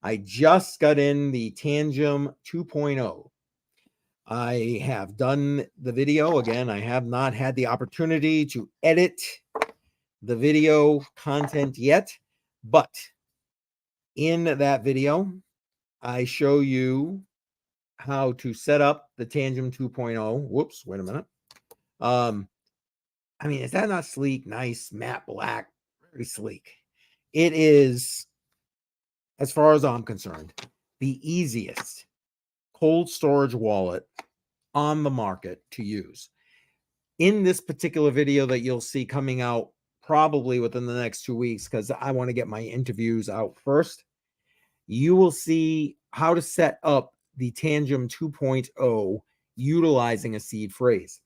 I just got in the Tangem 2.0. I have done the video. Again, I have not had the opportunity to edit the video content yet, but in that video, I show you how to set up the Tangem 2.0. Whoops, wait a minute. I mean, is that not sleek, nice, matte black, very sleek? It is, as far as I'm concerned, the easiest cold storage wallet on the market to use. In this particular video that you'll see coming out probably within the next 2 weeks, because I want to get my interviews out first, you will see how to set up the Tangem 2.0 utilizing a seed phrase.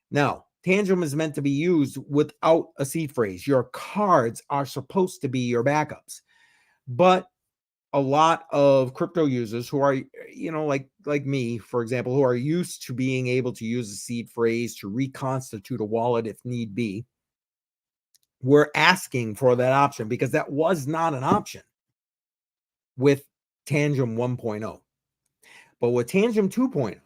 Now, Tangem is meant to be used without a seed phrase. Your cards are supposed to be your backups. But a lot of crypto users who are, like me, for example, who are used to being able to use a seed phrase to reconstitute a wallet if need be, we're asking for that option, because that was not an option with Tangem 1.0. But with Tangem 2.0,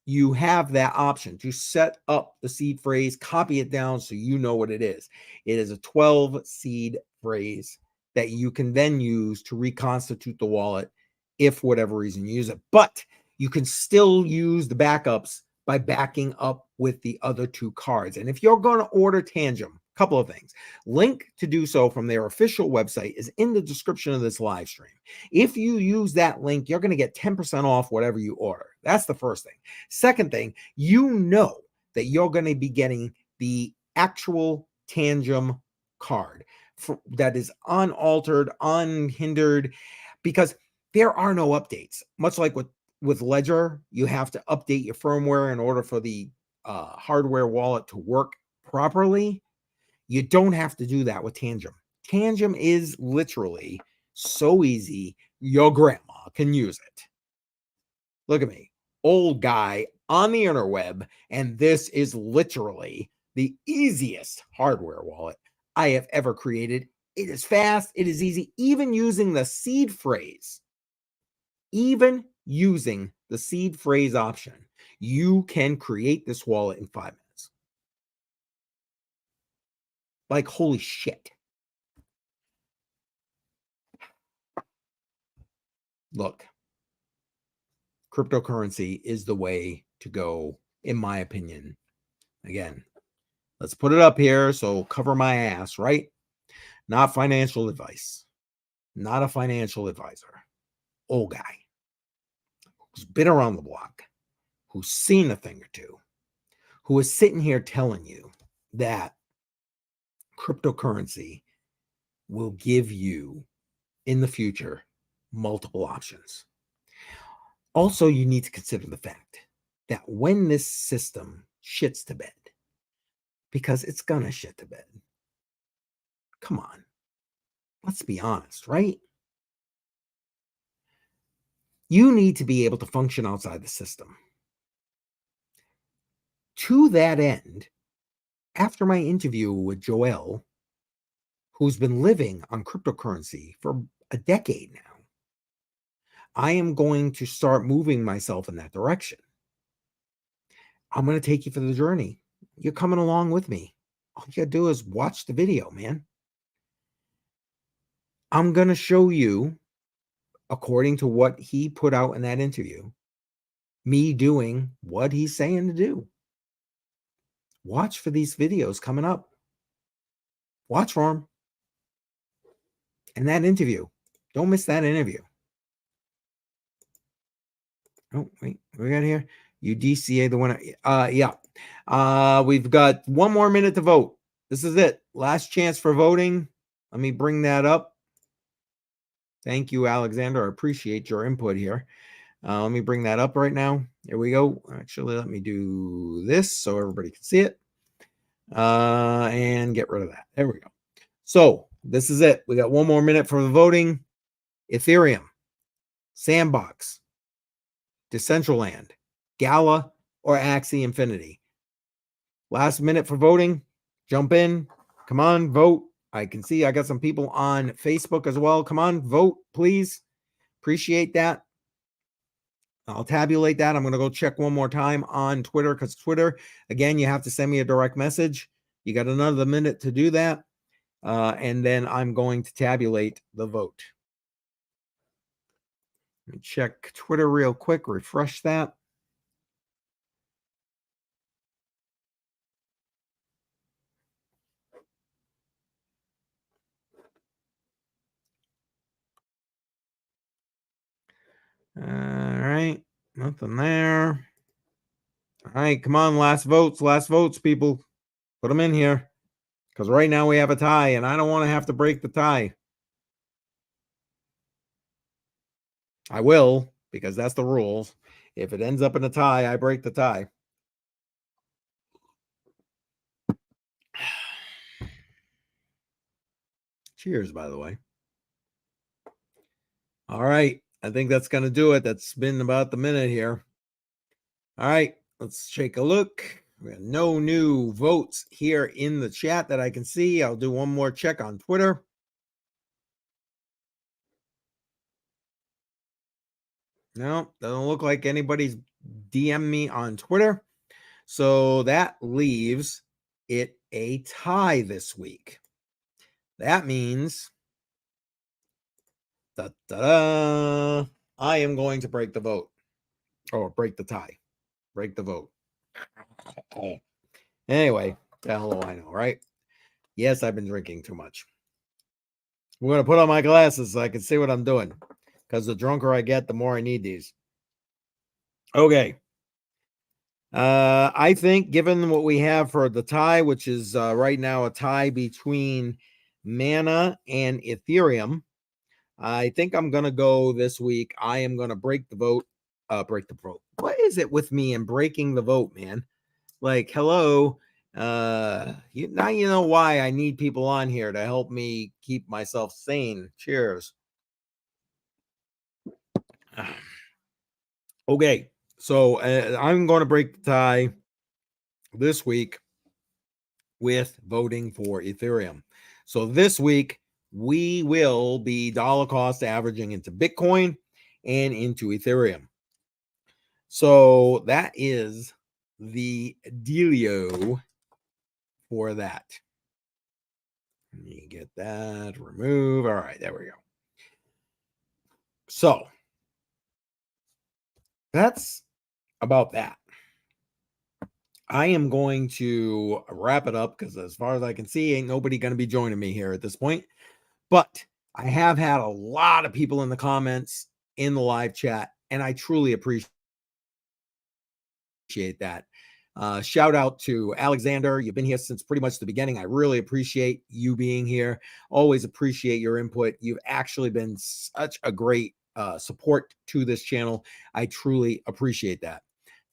you have that option to set up the seed phrase, copy it down so you know what it is. It is a 12 seed phrase that you can then use to reconstitute the wallet if for whatever reason you use it. But you can still use the backups by backing up with the other two cards. And if you're going to order Tangem, a couple of things. Link to do so from their official website is in the description of this live stream. If you use that link, you're going to get 10% off whatever you order. That's the first thing. Second thing, you know that you're going to be getting the actual Tangem card that is unaltered, unhindered, because there are no updates. Much like with Ledger, you have to update your firmware in order for the hardware wallet to work properly. You don't have to do that with Tangem. Tangem is literally so easy, your grandma can use it. Look at me, old guy on the interweb, and this is literally the easiest hardware wallet I have ever created. It is fast, it is easy, even using the seed phrase. Even using the seed phrase option, you can create this wallet in 5 minutes. Like, holy shit. Look, cryptocurrency is the way to go, in my opinion. Again, let's put it up here, so cover my ass, right? Not financial advice. Not a financial advisor. Old guy who's been around the block, who's seen a thing or two, who is sitting here telling you that cryptocurrency will give you in the future multiple options. Also, you need to consider the fact that when this system shits to bed, because it's gonna shit to bed, come on, let's be honest, right? You need to be able to function outside the system. To that end, after my interview with Joel, who's been living on cryptocurrency for a decade now, I am going to start moving myself in that direction. I'm going to take you for the journey. You're coming along with me. All you got to do is watch the video, man. I'm going to show you, according to what he put out in that interview, me doing what he's saying to do. Watch for these videos coming up. Watch for them. And that interview. Don't miss that interview. Oh, wait. What we got here? UDCA, the winner. Yeah. We've got 1 more minute to vote. This is it. Last chance for voting. Let me bring that up. Thank you, Alexander. I appreciate your input here. Let me bring that up right now. Here we go. Actually, let me do this so everybody can see it. And get rid of that. There we go. So this is it. We got 1 more minute for the voting. Ethereum, Sandbox, Decentraland, Gala, or Axie Infinity. Last minute for voting. Jump in. Come on, vote. I can see I got some people on Facebook as well. Come on, vote, please. Appreciate that. I'll tabulate that. I'm going to go check one more time on Twitter, because Twitter, again, you have to send me a direct message. You got another minute to do that. And then I'm going to tabulate the vote. Let me check Twitter real quick, refresh that. All right, nothing there. All right, come on, last votes, people. Put them in here, because right now we have a tie, and I don't want to have to break the tie. I will, because that's the rules. If it ends up in a tie, I break the tie. Cheers, by the way. All right. I think that's going to do it. That's been about the minute here. All right. Let's take a look. We have no new votes here in the chat that I can see. I'll do one more check on Twitter. No, doesn't look like anybody's DM me on Twitter. So that leaves it a tie this week. That means I am going to break the vote, or break the tie, break the vote. Anyway, the hell do I know, right? Yes, I've been drinking too much. I'm going to put on my glasses so I can see what I'm doing, because the drunker I get, the more I need these. Okay. I think given what we have for the tie, which is right now a tie between Mana and Ethereum, I think I'm going to go this week. I am going to break the vote. Break the vote. What is it with me and breaking the vote, man? Like, hello. Now you know why I need people on here to help me keep myself sane. Cheers. Okay, so I'm going to break the tie this week with voting for Ethereum. So this week we will be dollar cost averaging into Bitcoin and into Ethereum. So that is the dealio for that. Let me get that, remove. All right, there we go. So that's about that. I am going to wrap it up because as far as I can see, ain't nobody going to be joining me here at this point. But I have had a lot of people in the comments in the live chat, and I truly appreciate that. Shout out to Alexander. You've been here since pretty much the beginning. I really appreciate you being here. Always appreciate your input. You've actually been such a great support to this channel. I truly appreciate that.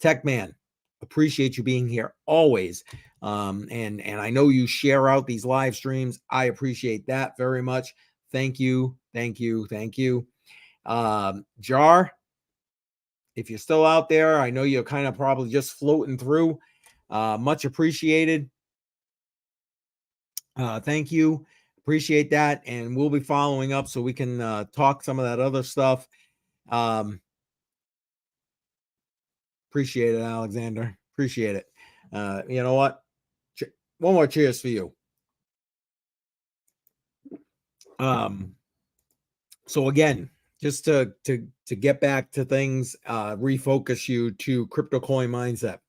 Tech Man, appreciate you being here always. And I know you share out these live streams. I appreciate that very much. Thank you. Thank you. Thank you. Jar, if you're still out there, I know you're kind of probably just floating through. Much appreciated. Thank you. Appreciate that. And we'll be following up so we can talk some of that other stuff. Appreciate it, Alexander. Appreciate it. You know what? One more cheers for you. So again, just to get back to things, refocus you to crypto coin mindset.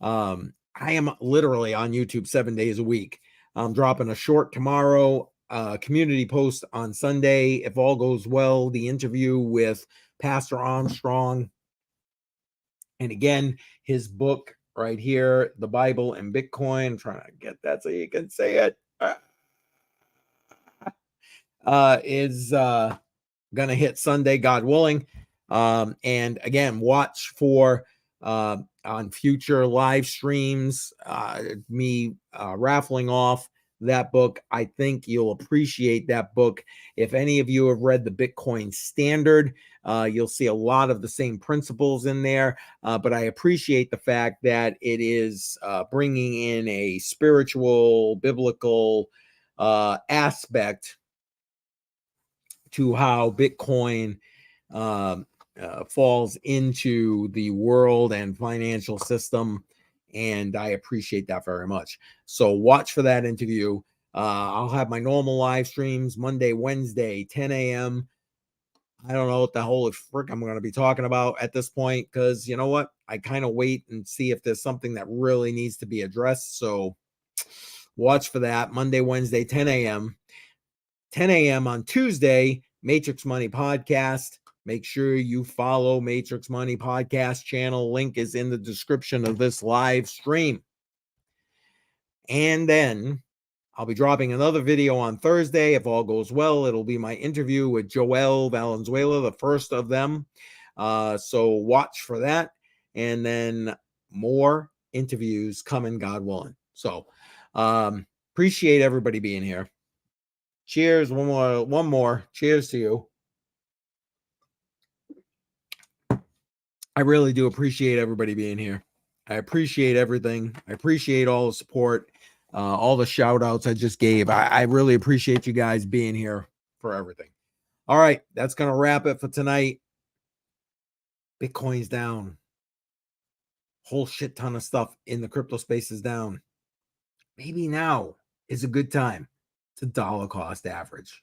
I am literally on YouTube 7 days a week. I'm dropping a short tomorrow, community post on Sunday. If all goes well, the interview with Pastor Armstrong. And again, his book right here, The Bible and Bitcoin. I'm trying to get that so you can say it. Is going to hit Sunday, God willing. And again, watch for on future live streams, me raffling off that book. I think you'll appreciate that book. If any of you have read the Bitcoin Standard, you'll see a lot of the same principles in there. But I appreciate the fact that it is bringing in a spiritual, biblical aspect to how Bitcoin falls into the world and financial system. And I appreciate that very much. So watch for that interview. I'll have my normal live streams Monday, Wednesday, 10 a.m. I don't know what the holy frick I'm going to be talking about at this point, because you know what? I kind of wait and see if there's something that really needs to be addressed. So watch for that Monday, Wednesday, 10 a.m. 10 a.m. on Tuesday, Matrix Money Podcast. Make sure you follow Matrix Money Podcast channel. Link is in the description of this live stream. And then I'll be dropping another video on Thursday. If all goes well, it'll be my interview with Joel Valenzuela, the first of them. So watch for that. And then more interviews coming, God willing. So appreciate everybody being here. Cheers. One more. Cheers to you. I really do appreciate everybody being here. I appreciate everything. I appreciate all the support, all the shout outs I just gave. I really appreciate you guys being here for everything. All right. That's going to wrap it for tonight. Bitcoin's down. whole shit ton of stuff in the crypto space is down. Maybe now is a good time to dollar cost average.